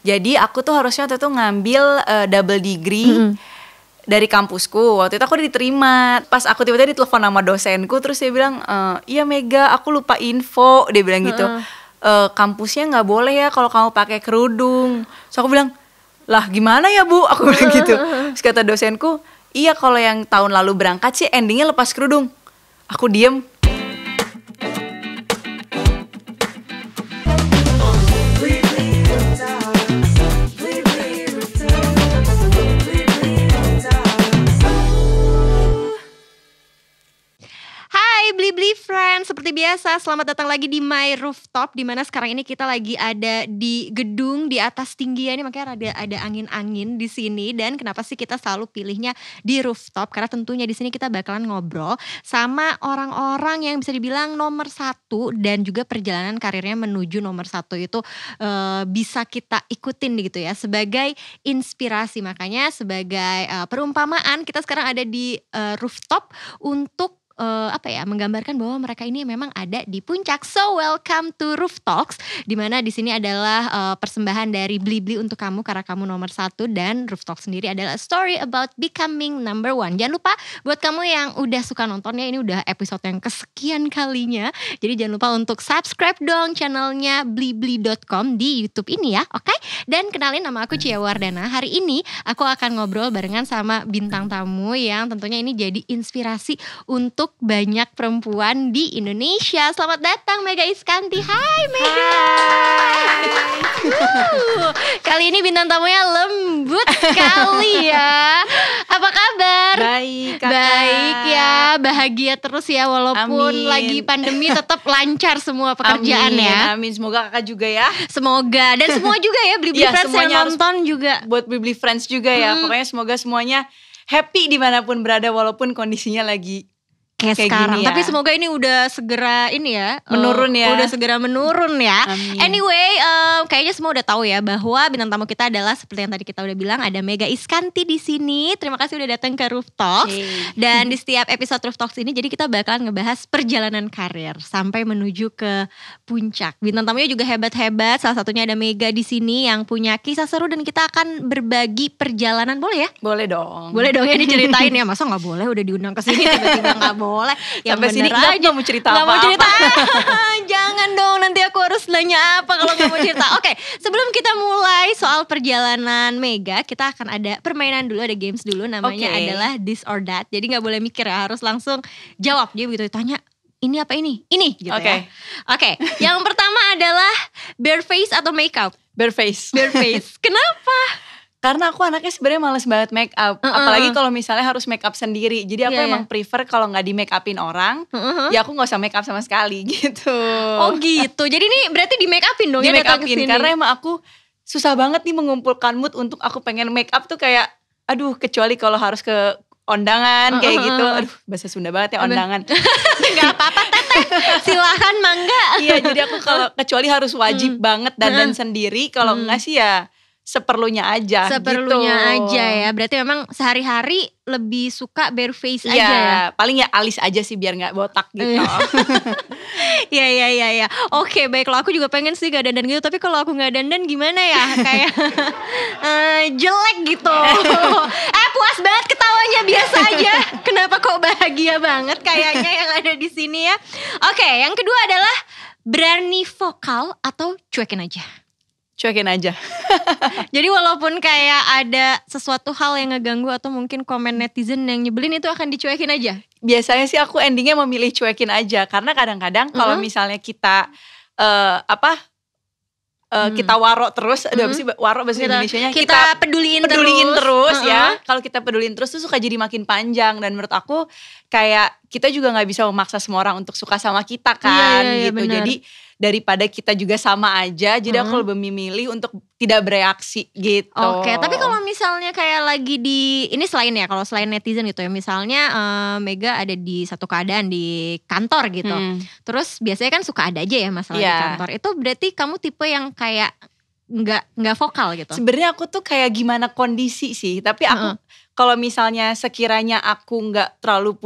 Jadi aku tuh harusnya waktu itu ngambil double degree dari kampusku. Waktu itu aku udah diterima. Pas aku tiba-tiba ditelepon sama dosenku, terus dia bilang, iya Mega, aku lupa info. Dia bilang gitu, kampusnya nggak boleh ya kalau kamu pakai kerudung. So aku bilang, lah gimana ya Bu? Aku bilang gitu. Terus kata dosenku, iya kalau yang tahun lalu berangkat sih endingnya lepas kerudung. Aku diem. Blibli friends, seperti biasa selamat datang lagi di My Rooftop, dimana sekarang ini kita lagi ada di gedung di atas tinggi ya, ini makanya ada angin-angin di sini. Dan kenapa sih kita selalu pilihnya di rooftop? Karena tentunya di sini kita bakalan ngobrol sama orang-orang yang bisa dibilang nomor satu dan juga perjalanan karirnya menuju nomor satu itu bisa kita ikutin gitu ya, sebagai inspirasi. Makanya sebagai perumpamaan kita sekarang ada di rooftop untuk menggambarkan bahwa mereka ini memang ada di puncak. So welcome to Roof Talks, dimana di sini adalah persembahan dari Blibli untuk kamu karena kamu nomor satu, dan Roof Talks sendiri adalah a story about becoming number one. Jangan lupa buat kamu yang udah suka nontonnya, ini udah episode yang kesekian kalinya, jadi jangan lupa untuk subscribe dong channelnya blibli.com di YouTube ini ya, oke? Dan kenalin, nama aku Cia Wardana. Hari ini aku akan ngobrol barengan sama bintang tamu yang tentunya ini jadi inspirasi untuk banyak perempuan di Indonesia. Selamat datang Mega Iskanti. Hai Mega. Kali ini bintang tamunya lembut sekali ya. Apa kabar? Baik kakak. Baik ya, bahagia terus ya walaupun lagi pandemi, tetap lancar semua pekerjaan ya. Amin, semoga kakak juga ya. Semoga, dan semua juga ya Blibli Friends yang nonton juga. Buat Blibli Friends juga ya. Pokoknya semoga semuanya happy dimanapun berada walaupun kondisinya lagi kayak sekarang ya. Tapi semoga ini udah segera menurun ya. Udah segera menurun ya. Amin. Anyway, kayaknya semua udah tahu ya bahwa bintang tamu kita adalah seperti yang tadi kita udah bilang, ada Mega Iskanti di sini. Terima kasih udah datang ke Roof Talks. Dan di setiap episode Roof Talks ini jadi kita bakalan ngebahas perjalanan karir sampai menuju ke puncak. Bintang tamunya juga hebat-hebat. Salah satunya ada Mega di sini yang punya kisah seru, dan kita akan berbagi perjalanan. Boleh ya? Boleh dong. Boleh dong ya diceritain ya. Masa nggak boleh udah diundang ke sini tiba-tiba nggak boleh? Yang sampai sini aja mau cerita apa-apa. Mau cerita. Jangan dong, nanti aku harus nanya apa kalau gak mau cerita. Oke, sebelum kita mulai soal perjalanan Mega, kita akan ada permainan dulu, ada games dulu. Namanya adalah This or That. Jadi gak boleh mikir ya, harus langsung jawab. Jadi begitu ditanya, ini apa ini? Ini gitu ya. Oke, yang pertama adalah bare face atau makeup? Bare face. Bare face. Kenapa? Karena aku anaknya sebenarnya males banget make up, apalagi kalau misalnya harus make up sendiri. Jadi aku emang prefer kalau nggak di make upin orang, ya aku nggak usah make up sama sekali gitu. Oh gitu. Jadi ini berarti di make upin dong di ya, make upin. Karena emang aku susah banget nih mengumpulkan mood untuk aku pengen make up tuh kayak, aduh, kecuali kalau harus ke ondangan kayak gitu. Aduh, bahasa Sunda banget ya, ondangan. Gak apa-apa teteh, silahkan mangga. Iya, jadi aku kalau kecuali harus wajib banget dandan sendiri, kalau enggak sih ya seperlunya aja. Seperlunya gitu. aja ya. Berarti memang sehari-hari lebih suka bare face aja ya. Paling ya alis aja sih biar gak botak gitu. Iya. Oke, baik, kalau aku juga pengen sih gak dandan gitu. Tapi kalau aku gak dandan gimana ya? Kayak jelek gitu. Puas banget ketawanya, biasa aja. Kenapa kok bahagia banget kayaknya yang ada di sini ya. Oke, yang kedua adalah berani vokal atau cuekin aja? Cuekin aja. Jadi walaupun kayak ada sesuatu hal yang ngeganggu atau mungkin komen netizen yang nyebelin, itu akan dicuekin aja? Biasanya sih aku endingnya memilih cuekin aja. Karena kadang-kadang kalau misalnya kita kita waro terus, apa sih waro bahasa Indonesianya? Kita peduliin terus ya. Kalau kita peduliin terus tuh suka jadi makin panjang. Dan menurut aku kayak kita juga gak bisa memaksa semua orang untuk suka sama kita kan gitu. Bener. Jadi daripada kita juga sama aja, jadi aku lebih memilih untuk tidak bereaksi gitu. Oke, tapi kalau misalnya kayak lagi di, ini selain ya, kalau selain netizen gitu ya, misalnya Mega ada di satu keadaan di kantor gitu, terus biasanya kan suka ada aja ya masalah di kantor. Itu berarti kamu tipe yang kayak nggak vokal gitu? Sebenarnya aku tuh kayak gimana kondisi sih, tapi aku kalau misalnya sekiranya aku nggak terlalu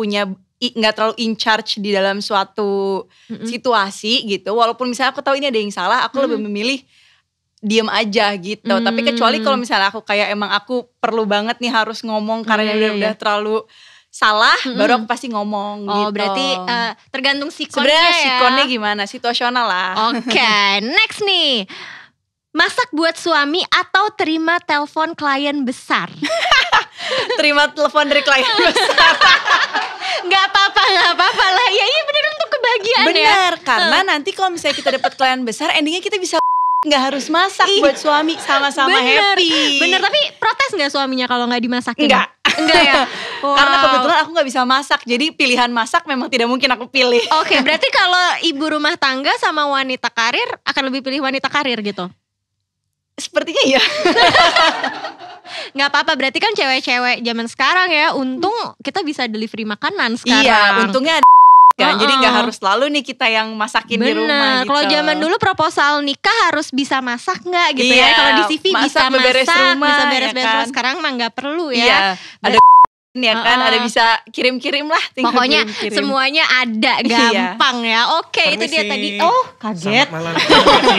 in charge di dalam suatu situasi gitu, walaupun misalnya aku tahu ini ada yang salah, aku lebih memilih diem aja gitu. Tapi kecuali kalau misalnya aku kayak emang aku perlu banget nih harus ngomong karena udah terlalu salah, baru aku pasti ngomong gitu. Oh berarti tergantung sikonnya sebenarnya ya. sikonnya gimana, situasional lah. Oke, next nih. Masak buat suami atau terima telepon klien besar? Terima telepon dari klien besar. Gak apa-apa lah. Ya iya bener untuk kebahagiaan ya. Bener, karena nanti kalau misalnya kita dapat klien besar, endingnya kita bisa nggak harus masak buat suami, sama-sama happy. Bener, tapi protes nggak suaminya kalau nggak dimasakin? Enggak ya. Wow. Karena kebetulan aku nggak bisa masak, jadi pilihan masak memang tidak mungkin aku pilih. Oke, berarti kalau ibu rumah tangga sama wanita karir akan lebih pilih wanita karir gitu? Sepertinya iya. Nggak apa-apa, berarti kan cewek-cewek zaman sekarang ya, untung kita bisa delivery makanan sekarang. Iya, untungnya ada kan, jadi nggak harus selalu nih kita yang masakin di rumah gitu. Kalau zaman dulu proposal nikah harus bisa masak nggak gitu Iya, ya. Kalau di CV bisa beberes masak, rumah, bisa beres-beres ya kan? rumah. Sekarang mah nggak perlu ya. Iya, ada ya kan, ada bisa kirim-kirim lah. Pokoknya kirim-kirim. semuanya ada, gampang ya. Oke, itu dia tadi. Oh, kaget. Selamat malam.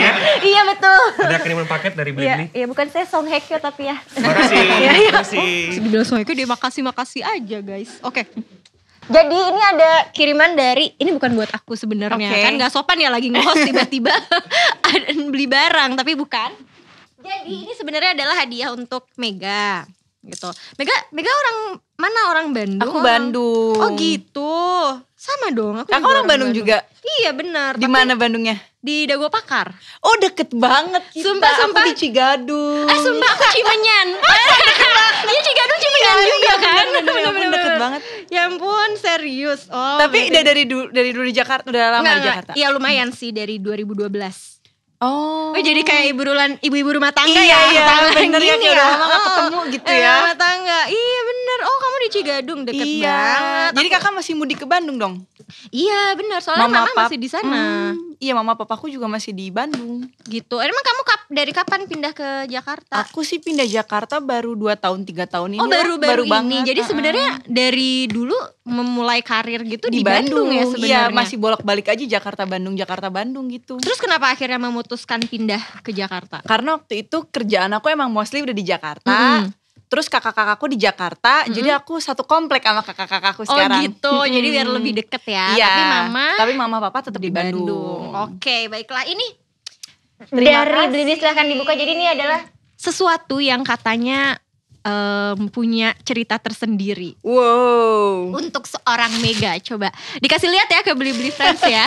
Ya. Iya betul. Ada kiriman paket dari Blibli. Iya, bukan saya Song Hye Kyo tapi ya. Terima kasih. Iya. Terima kasih. Dibilang Song Hye Kyo dia makasih aja guys. Oke. Jadi ini ada kiriman dari, ini bukan buat aku sebenarnya. Oke. Kan gak sopan ya lagi nge-host tiba-tiba beli barang, tapi bukan. Jadi ini sebenarnya adalah hadiah untuk Mega gitu. Mega orang mana, orang Bandung? Aku Bandung. Oh gitu. Sama dong. Aku Kakak orang Bandung juga? Iya benar. Di mana Bandungnya? Di Dago Pakar. Oh deket banget kita. Sumpah. Aku di Cigadung. Sumpah aku Cimenyan. Iya Cigadung Cimenyan juga kan. Bener-bener deket banget. Ya ampun serius. Oh. Tapi udah dari dulu di Jakarta, udah lama di Jakarta. Iya lumayan sih dari 2012. Oh. Jadi kayak ibu-ibu rumah tangga Iya, ya. bener ya, Gini kayak udah lama gak ketemu gitu ya. Rumah tangga. Iya bener. Oh kamu di Cigadung, deket banget. Jadi kakak masih mudik ke Bandung dong? Iya bener, soalnya mama masih di sana. Iya, mama papaku juga masih di Bandung. Gitu. Emang kamu dari kapan pindah ke Jakarta? Aku sih pindah Jakarta baru 2 tahun 3 tahun ini. Oh baru ini. banget. Jadi sebenarnya dari dulu memulai karir gitu di Bandung ya sebenarnya. Iya, masih bolak-balik aja Jakarta Bandung gitu. Terus kenapa akhirnya memutuskan pindah ke Jakarta? Karena waktu itu kerjaan aku emang mostly udah di Jakarta. Terus kakak-kakakku di Jakarta, jadi aku satu komplek sama kakak-kakakku sekarang. Oh gitu, jadi biar lebih deket ya. Iya, tapi mama papa tetap di Bandung. Oke, baiklah. Ini Terima dari kasih. Blibli silahkan dibuka. Jadi ini adalah sesuatu yang katanya punya cerita tersendiri. Wow. Untuk seorang Mega, coba dikasih lihat ya ke Blibli Friends ya.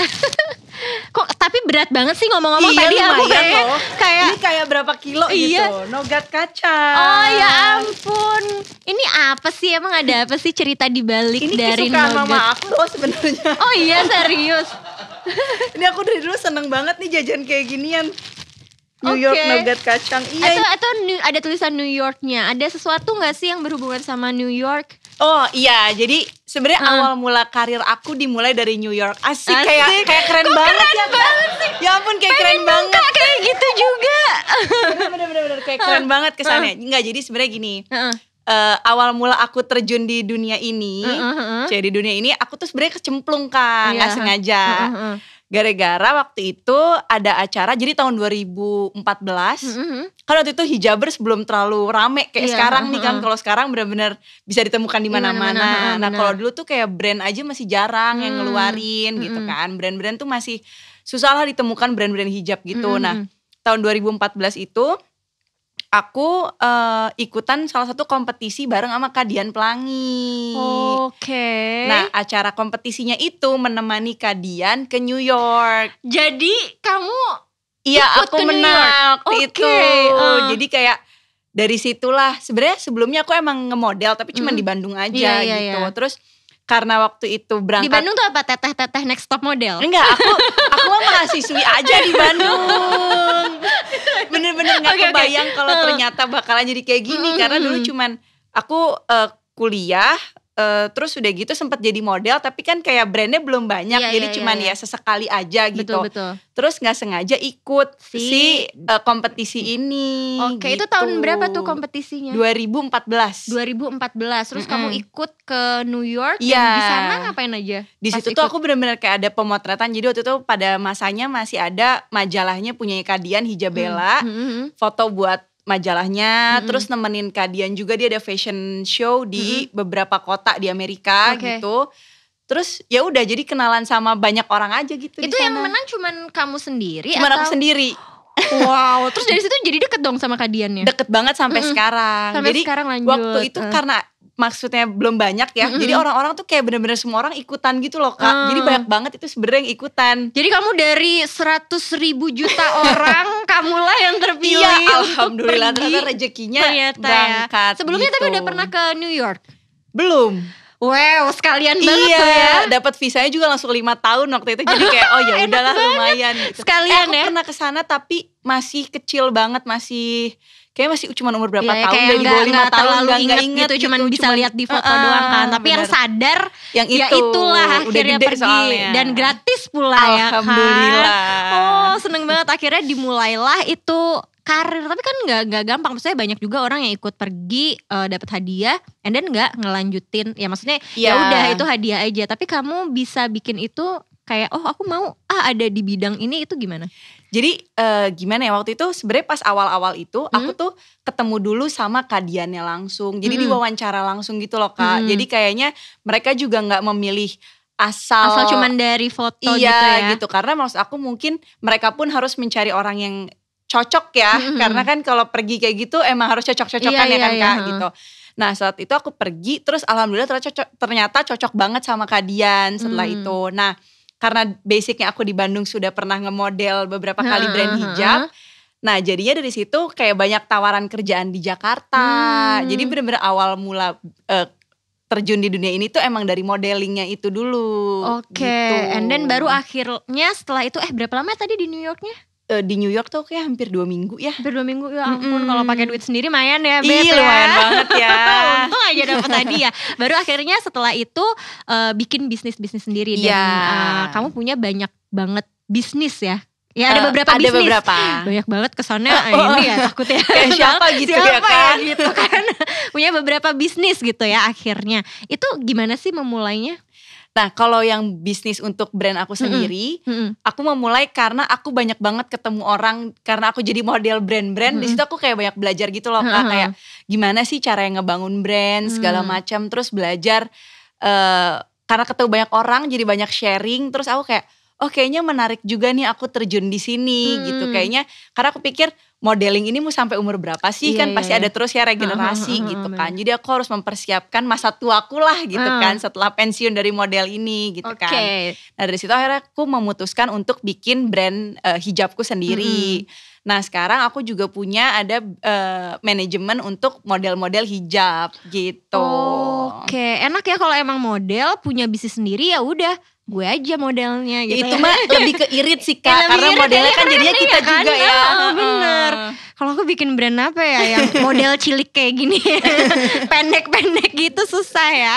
Kok tapi berat banget sih ngomong-ngomong, tadi aku lumayan loh. kayak Ini kayak berapa kilo Iya. gitu. Nougat kacang. oh ya ampun. Ini apa sih, emang ada apa sih cerita di balik Ini dari kesukaan nougat? mama aku loh sebenarnya. Oh iya serius. Ini aku dari dulu seneng banget nih jajan kayak ginian. New York Oke. nougat kacang. Iya. Atau ada tulisan New York-nya. Ada sesuatu nggak sih yang berhubungan sama New York? Oh iya, jadi sebenarnya awal mula karir aku dimulai dari New York. Asik. Kayak keren banget ya. Ya ampun kayak keren banget. Kayak gitu juga. Bener-bener kayak keren banget kesannya. Enggak, jadi sebenarnya gini. Awal mula aku terjun di dunia ini, di dunia ini aku tuh sebenarnya kecemplung kan, nggak sengaja. Gara-gara waktu itu ada acara, jadi tahun 2014, kan waktu itu hijabers belum terlalu rame kayak sekarang nih kan. Kalau sekarang benar-benar bisa ditemukan di mana-mana. Nah kalau dulu tuh kayak brand aja masih jarang yang ngeluarin gitu kan. Brand-brand tuh masih susah lah ditemukan brand-brand hijab gitu. Nah tahun 2014 itu aku ikutan salah satu kompetisi bareng sama Kak Dian Pelangi. Oke. Nah acara kompetisinya itu menemani Kak Dian ke New York. Jadi kamu Iya ikut aku ke New menang York? waktu Oke, itu. Jadi kayak dari situlah sebenarnya sebelumnya aku emang nge-model tapi cuma di Bandung aja Iya, gitu. iya. Terus karena waktu itu berangkat di Bandung tuh apa, teteh-teteh next top model? Enggak, aku mah mahasiswi aja di Bandung. Bener-bener gak Oke. kebayang kalau ternyata bakalan jadi kayak gini. Karena dulu cuman aku kuliah terus udah gitu sempat jadi model tapi kan kayak brandnya belum banyak, Iya, jadi iya, cuman iya. ya sesekali aja gitu. Betul. Terus nggak sengaja ikut Si- kompetisi ini. Oke, itu gitu. tahun berapa tuh kompetisinya? 2014. 2014. Terus kamu ikut ke New York Iya. dan di sana ngapain aja? Di Pas situ tuh ikut? aku benar-benar kayak ada pemotretan. Jadi waktu itu pada masanya masih ada majalahnya punya Kadian Hijabella, foto buat majalahnya, terus nemenin Kadian juga, dia ada fashion show di beberapa kota di Amerika Oke. gitu. Terus ya udah jadi kenalan sama banyak orang aja gitu. Itu di yang sana. menang cuman kamu sendiri Cuman atau? aku sendiri. Wow, terus dari situ jadi deket dong sama Kadiannya? Deket banget sampai sekarang. Sampai Jadi sekarang lanjut. waktu itu karena maksudnya belum banyak ya. Jadi orang-orang tuh kayak bener-bener semua orang ikutan gitu loh Kak. Jadi banyak banget itu sebenarnya yang ikutan. Jadi kamu dari 100.000 juta orang, kamulah yang terpilih Iya, untuk alhamdulillah pergi. ternyata rezekinya Ternyata berangkat. Sebelumnya gitu. tapi udah pernah ke New York? Belum. Wow, sekalian banget Iya, tuh ya. dapat visanya juga langsung 5 tahun waktu itu. Jadi kayak oh ya udahlah lumayan gitu. Sekalian aku ya. pernah ke sana tapi masih kecil banget, masih cuma umur berapa Iya, tahun, kayak udah di bawah 5 nggak tahun, terlalu nggak inget inget gitu, cuman bisa lihat di foto doang kan. Tapi yang bener. sadar Yang ya itu, itulah udah akhirnya gede pergi soalnya. dan gratis pula ya kan. Alhamdulillah. Oh, seneng banget akhirnya dimulailah itu karir. Tapi kan nggak gampang. Maksudnya banyak juga orang yang ikut pergi dapat hadiah and then nggak ngelanjutin. Ya maksudnya ya Iya. udah itu hadiah aja. Tapi kamu bisa bikin itu kayak oh aku mau ada di bidang ini, itu gimana? Jadi gimana ya waktu itu sebenarnya pas awal-awal itu aku tuh ketemu dulu sama Kadiannya langsung. Jadi diwawancara langsung gitu loh Kak. Jadi kayaknya mereka juga nggak memilih asal cuman dari foto iya, gitu ya. gitu. Karena maksud aku mungkin mereka pun harus mencari orang yang cocok ya. Karena kan kalau pergi kayak gitu emang harus cocok-cocokan Iya, ya kan iya, Kak iya. gitu. Nah saat itu aku pergi terus alhamdulillah ternyata cocok banget sama Kadian setelah itu. Nah karena basicnya aku di Bandung sudah pernah nge-model beberapa kali brand hijab. Nah jadinya dari situ kayak banyak tawaran kerjaan di Jakarta. Jadi bener-bener awal mula terjun di dunia ini tuh emang dari modelingnya itu dulu. Oke, gitu. and then baru akhirnya setelah itu berapa lama tadi di New Yorknya? Di New York tuh kayak hampir 2 minggu ya. Hampir 2 minggu, ya ampun. Kalau pakai duit sendiri lumayan ya, Beb. Iya lumayan banget ya. Untung aja dapat hadiah. Baru akhirnya setelah itu bikin bisnis sendiri dan Iya. kamu punya banyak banget bisnis ya. Ya ada beberapa ada bisnis. beberapa. Banyak banget kesannya ini ya takut ya. Kayak siapa gitu ya, Siapa kan? gitu kan. Punya beberapa bisnis gitu ya akhirnya. Itu gimana sih memulainya? Nah kalau yang bisnis untuk brand aku sendiri, aku memulai karena aku banyak banget ketemu orang. Karena aku jadi model brand-brand, di situ aku kayak banyak belajar gitu loh Kak. Kayak gimana sih cara yang ngebangun brand segala macam. Terus belajar karena ketemu banyak orang jadi banyak sharing. Terus aku kayak oh kayaknya menarik juga nih aku terjun di sini gitu. Kayaknya karena aku pikir modeling ini mau sampai umur berapa sih, kan pasti ada terus ya regenerasi gitu kan. Jadi aku harus mempersiapkan masa tuaku lah gitu kan setelah pensiun dari model ini gitu kan. Nah dari situ akhirnya aku memutuskan untuk bikin brand hijabku sendiri. Nah sekarang aku juga punya ada manajemen untuk model-model hijab gitu. Oke, enak ya kalau emang model punya bisnis sendiri, ya udah gue aja modelnya gitu. Itu ya. mah lebih ke irit sih Kak, Ya, lebih karena irit modelnya ya, kan jadinya karena kita ya kan? juga ya. Bener. Kalau aku bikin brand apa ya yang model cilik kayak gini, pendek-pendek gitu susah ya.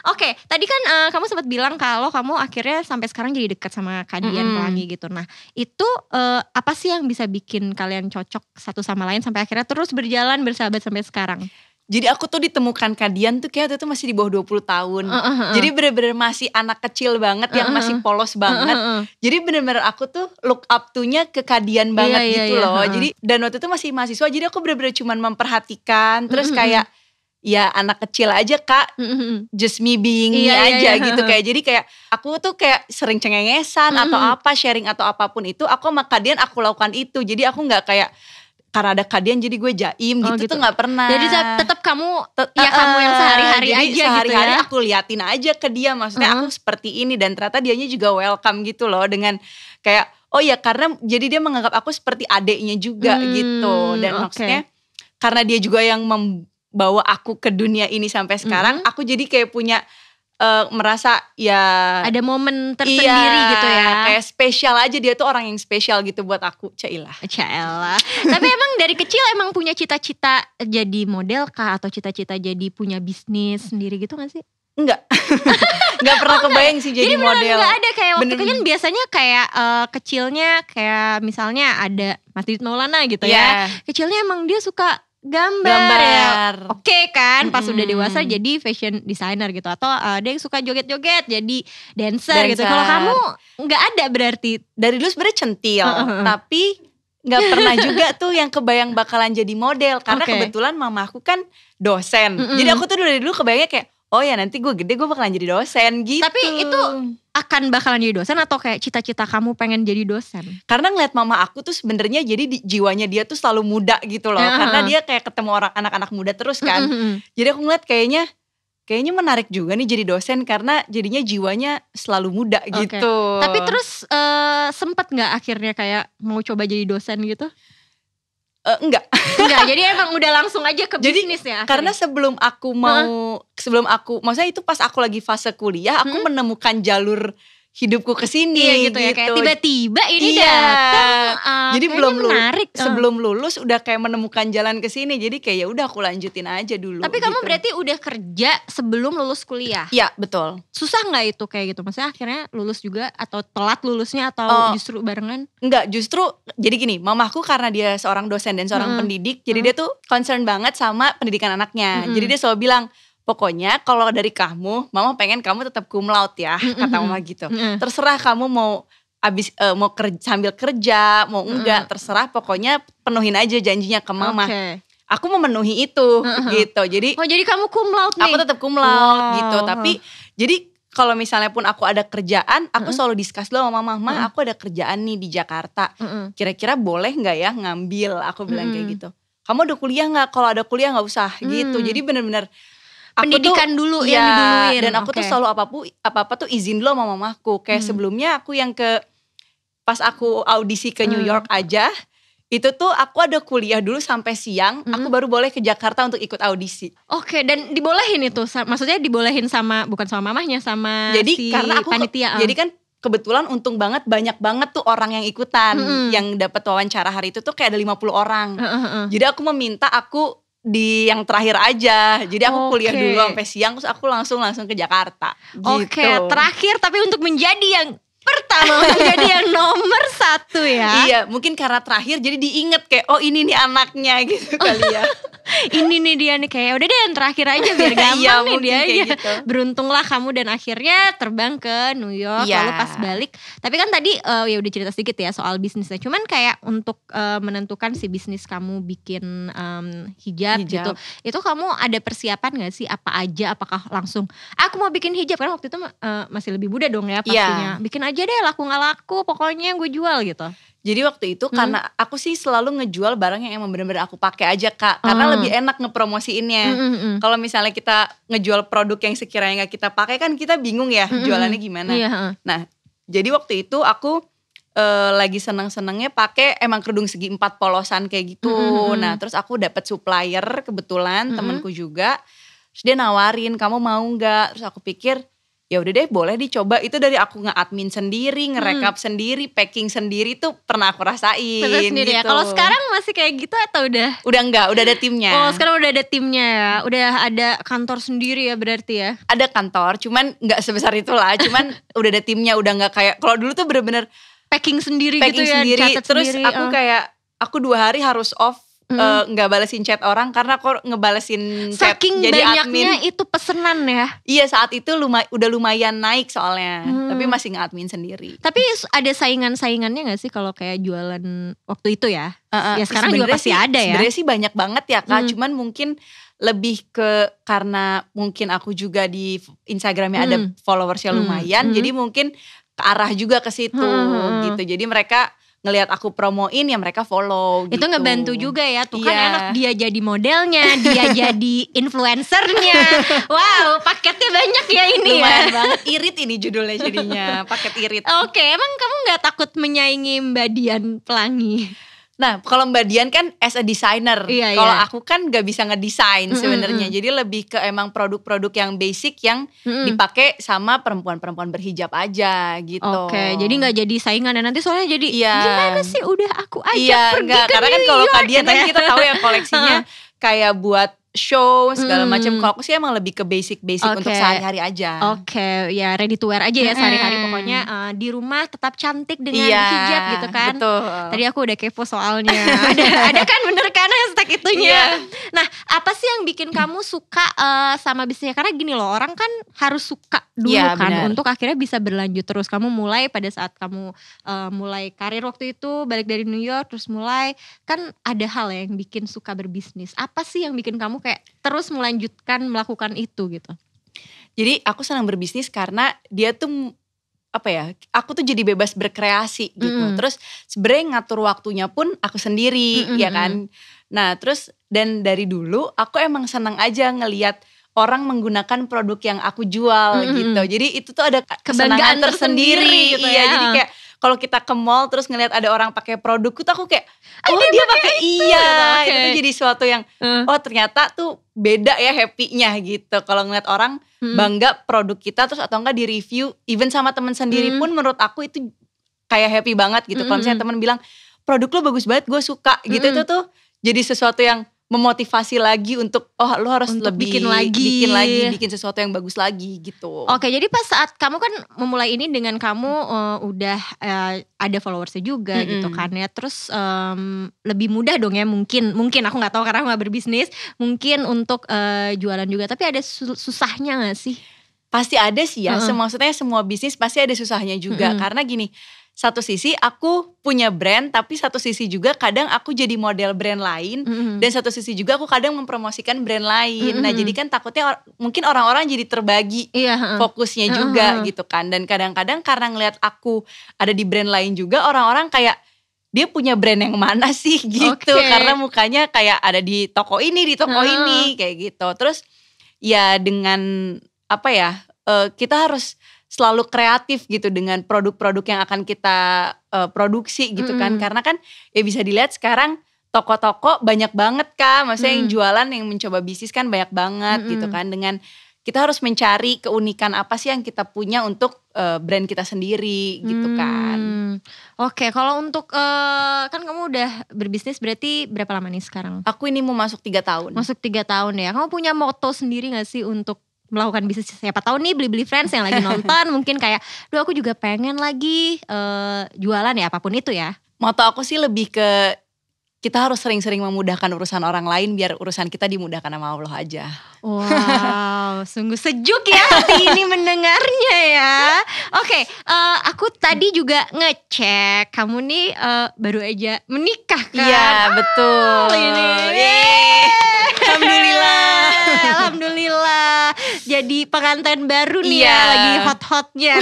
Oke, tadi kan kamu sempat bilang kalau kamu akhirnya sampai sekarang jadi dekat sama Kadian Pelangi gitu. Nah itu apa sih yang bisa bikin kalian cocok satu sama lain sampai akhirnya terus berjalan bersahabat sampai sekarang? Jadi aku tuh ditemukan Kadian tuh kayak waktu itu masih di bawah 20 tahun. Jadi bener-bener masih anak kecil banget yang masih polos banget. Jadi bener-bener aku tuh look up to-nya ke Kadian banget gitu loh. Jadi dan waktu itu masih mahasiswa, jadi aku bener-bener cuman memperhatikan. Terus kayak ya anak kecil aja Kak, just me being me aja gitu. Kayak jadi kayak aku tuh kayak sering cengengesan atau apa, sharing atau apapun itu aku sama Kadian aku lakukan itu. Jadi aku gak kayak karena ada Kadian jadi gue jaim gitu tuh gak pernah. Jadi tetap kamu ya kamu yang sehari-hari jadi aja sehari-hari gitu ya. aku liatin aja ke dia, maksudnya aku seperti ini, dan ternyata dianya juga welcome gitu loh dengan kayak oh ya karena jadi dia menganggap aku seperti adeknya juga gitu. Dan maksudnya karena dia juga yang membawa aku ke dunia ini sampai sekarang, aku jadi kayak punya merasa ya ada momen tersendiri gitu ya. Kayak spesial aja, dia tuh orang yang spesial gitu buat aku. Cailah. Tapi emang dari kecil emang punya cita-cita jadi model kah, atau cita-cita jadi punya bisnis sendiri gitu gak sih? Enggak. Enggak pernah kebayang sih jadi beneran model. nggak ada kayak waktu itu Bener-bener. kan biasanya kayak kecilnya kayak misalnya ada Mas Didit Maulana gitu Iya. ya. Kecilnya emang dia suka gambar. Gambar. Ya. Oke kan, pas Mm-mm. udah dewasa jadi fashion designer gitu atau ada yang suka joget-joget jadi dancer gitu. Dancer. Kalau kamu nggak ada berarti. Dari dulu sebenarnya centil, tapi nggak pernah juga tuh yang kebayang bakalan jadi model karena Oke. kebetulan mama aku kan dosen. Jadi aku tuh dari dulu kebayangnya kayak oh ya nanti gue gede gue bakalan jadi dosen gitu. Tapi itu akan bakalan jadi dosen atau kayak cita-cita kamu pengen jadi dosen? karena ngeliat mama aku tuh sebenarnya jadi jiwanya dia tuh selalu muda gitu loh. Karena dia kayak ketemu orang anak-anak muda terus kan. Jadi aku ngeliat kayaknya menarik juga nih jadi dosen karena jadinya jiwanya selalu muda Oke. gitu. Tapi terus sempet nggak akhirnya kayak mau coba jadi dosen gitu? Enggak. Enggak, jadi emang udah langsung aja ke Jadi, bisnis ya akhirnya? Karena maksudnya itu pas aku lagi fase kuliah, aku menemukan jalur hidupku ke sini Iya gitu ya, kayak tiba-tiba ini Iya. datang. Jadi kayaknya menarik. sebelum lulus udah kayak menemukan jalan ke sini. Jadi kayak ya udah aku lanjutin aja dulu. Tapi kamu gitu. berarti udah kerja sebelum lulus kuliah. Iya, betul. Susah nggak itu kayak gitu? Maksudnya akhirnya lulus juga atau telat lulusnya atau justru barengan? Enggak, justru jadi gini, mamaku karena dia seorang dosen dan seorang pendidik, jadi dia tuh concern banget sama pendidikan anaknya. Jadi dia selalu bilang, pokoknya kalau dari kamu, mama pengen kamu tetap cum laude ya, kata mama gitu. Terserah kamu mau sambil kerja, mau enggak, terserah, pokoknya penuhin aja janjinya ke mama. Oke. Aku memenuhi itu gitu. Jadi Oh jadi kamu cum laude nih? aku tetap cum laude Wow. gitu. Tapi jadi kalau misalnya pun aku ada kerjaan, aku selalu discuss dulu sama mama, aku ada kerjaan nih di Jakarta. Kira-kira boleh nggak ya ngambil? Aku bilang kayak gitu. Kamu ada kuliah nggak? Kalau ada kuliah nggak usah gitu. Jadi bener-bener aku Pendidikan dulu iya, yang diduluin. Dan aku tuh Oke. selalu apa-apa tuh izin dulu sama mamaku. Kayak sebelumnya aku yang pas aku audisi ke New York aja, itu tuh aku ada kuliah dulu sampai siang, aku baru boleh ke Jakarta untuk ikut audisi. Oke, dan dibolehin itu, maksudnya dibolehin sama bukan sama mamahnya, sama Jadi si karena aku panitia. jadi kan kebetulan untung banget banyak banget tuh orang yang ikutan, yang dapat wawancara hari itu tuh kayak ada 50 orang. Jadi aku meminta aku di yang terakhir aja. Jadi aku kuliah Oke. dulu sampai siang, terus aku langsung ke Jakarta. Oke, Gitu. terakhir tapi untuk menjadi yang pertama, menjadi yang nomor 1 ya. Iya, mungkin karena terakhir jadi diinget kayak oh ini nih anaknya gitu kali ya. Ini nih dia nih kayak udah deh yang terakhir aja biar gampang Iya, nih mungkin dia kayak aja. gitu. Beruntunglah kamu dan akhirnya terbang ke New York. Iya. Lalu pas balik, tapi kan tadi ya udah cerita sedikit ya soal bisnisnya. Cuman kayak untuk menentukan si bisnis kamu bikin hijab gitu, itu kamu ada persiapan gak sih apa aja? Apakah langsung aku mau bikin hijab, karena waktu itu masih lebih muda dong ya pastinya. Bikin aja deh, laku gak laku pokoknya gue jual gitu. Jadi waktu itu karena aku sih selalu ngejual barang yang emang bener-bener aku pakai aja Kak. Karena lebih enak ngepromosiinnya. Kalau misalnya kita ngejual produk yang sekiranya gak kita pakai kan kita bingung ya jualannya gimana. Iya. Nah jadi waktu itu aku lagi seneng-senengnya pakai emang kerudung segi 4 polosan kayak gitu. Nah terus aku dapet supplier kebetulan temenku juga. Terus dia nawarin kamu mau gak? Terus aku pikir ya udah deh boleh dicoba. Itu dari aku nge-admin sendiri, nge-rekap sendiri, packing sendiri tuh pernah aku rasain Bener sendiri ya. gitu. Kalau sekarang masih kayak gitu atau udah? Udah enggak, udah ada timnya. Oh sekarang udah ada timnya ya. Udah ada kantor sendiri ya berarti ya. Ada kantor, cuman enggak sebesar itulah. Cuman udah ada timnya, udah enggak kayak kalau dulu tuh bener-bener Packing sendiri packing gitu ya. sendiri. Catat Terus sendiri. aku kayak aku 2 hari harus off. Nggak balesin chat orang karena kok ngebalesin chat saking jadi banyaknya admin. itu pesenan ya. Iya saat itu udah lumayan naik soalnya. Tapi masih nge-admin sendiri. Tapi ada saingan-saingannya gak sih kalau kayak jualan waktu itu ya? Ya sekarang juga Sebenarnya pasti sih- ada ya. Sebenarnya sih banyak banget ya Kak. Cuman mungkin lebih ke karena mungkin aku juga di Instagramnya ada followersnya lumayan. Jadi mungkin ke arah juga ke situ gitu. Jadi mereka ngelihat aku promoin ya mereka follow gitu. Itu ngebantu juga ya. Tuh kan Iya. enak dia jadi modelnya, dia jadi influencernya. Wow, paketnya banyak ya ini Lumayan ya. banget. Irit ini judulnya jadinya. Paket irit. Oke, emang kamu gak takut menyaingi Mbak Dian Pelangi? Nah kalau Mbak Dian kan as a designer. Iya, Kalau iya. aku kan gak bisa ngedesain sebenarnya. Jadi lebih ke emang produk-produk yang basic yang dipakai sama perempuan-perempuan berhijab aja gitu. Oke, jadi gak jadi saingan ya nanti soalnya jadi Iya. gimana sih udah aku aja Iya pergi enggak. ke Karena kan New kalau York Kak Dian gitu kan ya. kita tahu ya koleksinya kayak buat show segala macam. Kalau aku sih emang lebih ke basic untuk sehari-hari aja. Oke, ya ready to wear aja ya sehari-hari pokoknya di rumah tetap cantik dengan hijab gitu kan. Betul. Tadi aku udah kepo soalnya. ada kan bener kan hashtag itunya. Nah, apa sih yang bikin kamu suka sama bisnisnya? Karena gini loh, orang kan harus suka dulu kan bener. Untuk akhirnya bisa berlanjut terus. Kamu mulai pada saat kamu mulai karir waktu itu, balik dari New York terus mulai, kan ada hal yang bikin suka berbisnis. Apa sih yang bikin kamu kayak terus melanjutkan melakukan itu gitu? Jadi aku senang berbisnis karena dia tuh aku tuh jadi bebas berkreasi gitu. Terus sebenarnya ngatur waktunya pun aku sendiri ya kan. Nah terus dan dari dulu aku emang senang aja ngelihat orang menggunakan produk yang aku jual gitu. Jadi itu tuh ada kesenangan tersendiri gitu ya. Jadi kayak kalau kita ke mall terus ngelihat ada orang pakai produkku tuh aku kayak dia pakai itu jadi suatu yang ternyata tuh beda ya happy-nya gitu. Kalau ngeliat orang bangga produk kita terus atau enggak di review even sama teman sendiri pun menurut aku itu kayak happy banget gitu. Kalau misalnya teman bilang produk lo bagus banget, gue suka gitu, itu tuh jadi sesuatu yang memotivasi lagi untuk lo harus untuk lebih bikin sesuatu yang bagus lagi gitu. Oke, jadi pas saat kamu kan memulai ini dengan kamu udah ada followersnya juga gitu kan ya. Terus lebih mudah dong ya mungkin aku nggak tahu karena aku nggak berbisnis, mungkin untuk jualan juga. Tapi ada susahnya nggak sih? Pasti ada sih ya. Maksudnya semua bisnis pasti ada susahnya juga. Karena gini, satu sisi aku punya brand, tapi satu sisi juga kadang aku jadi model brand lain, dan satu sisi juga aku kadang mempromosikan brand lain. Nah jadi kan takutnya mungkin orang-orang jadi terbagi fokusnya juga gitu kan. Dan kadang-kadang karena ngelihat aku ada di brand lain juga, orang-orang kayak dia punya brand yang mana sih gitu. Karena mukanya kayak ada di toko ini, ini kayak gitu. Terus ya dengan kita harus selalu kreatif gitu dengan produk-produk yang akan kita produksi gitu kan. Karena kan ya bisa dilihat sekarang toko-toko banyak banget kan. Maksudnya yang jualan, yang mencoba bisnis kan banyak banget gitu kan. Dengan kita harus mencari keunikan apa sih yang kita punya untuk brand kita sendiri gitu kan. Oke, kalau untuk kan kamu udah berbisnis berarti berapa lama nih sekarang? Aku ini mau masuk 3 tahun. Masuk 3 tahun ya. Kamu punya moto sendiri gak sih untuk melakukan bisnis? Siapa tahu nih Beli Friends yang lagi nonton mungkin kayak, aku juga pengen lagi jualan ya apapun itu ya. Moto aku sih lebih ke kita harus sering-sering memudahkan urusan orang lain biar urusan kita dimudahkan sama Allah aja. Wow, sungguh sejuk ya hati ini mendengarnya ya. Oke, aku tadi juga ngecek kamu nih baru aja menikah kan? Iya betul. Ini. Alhamdulillah. Jadi pengantin baru nih ya, lagi hot-hotnya.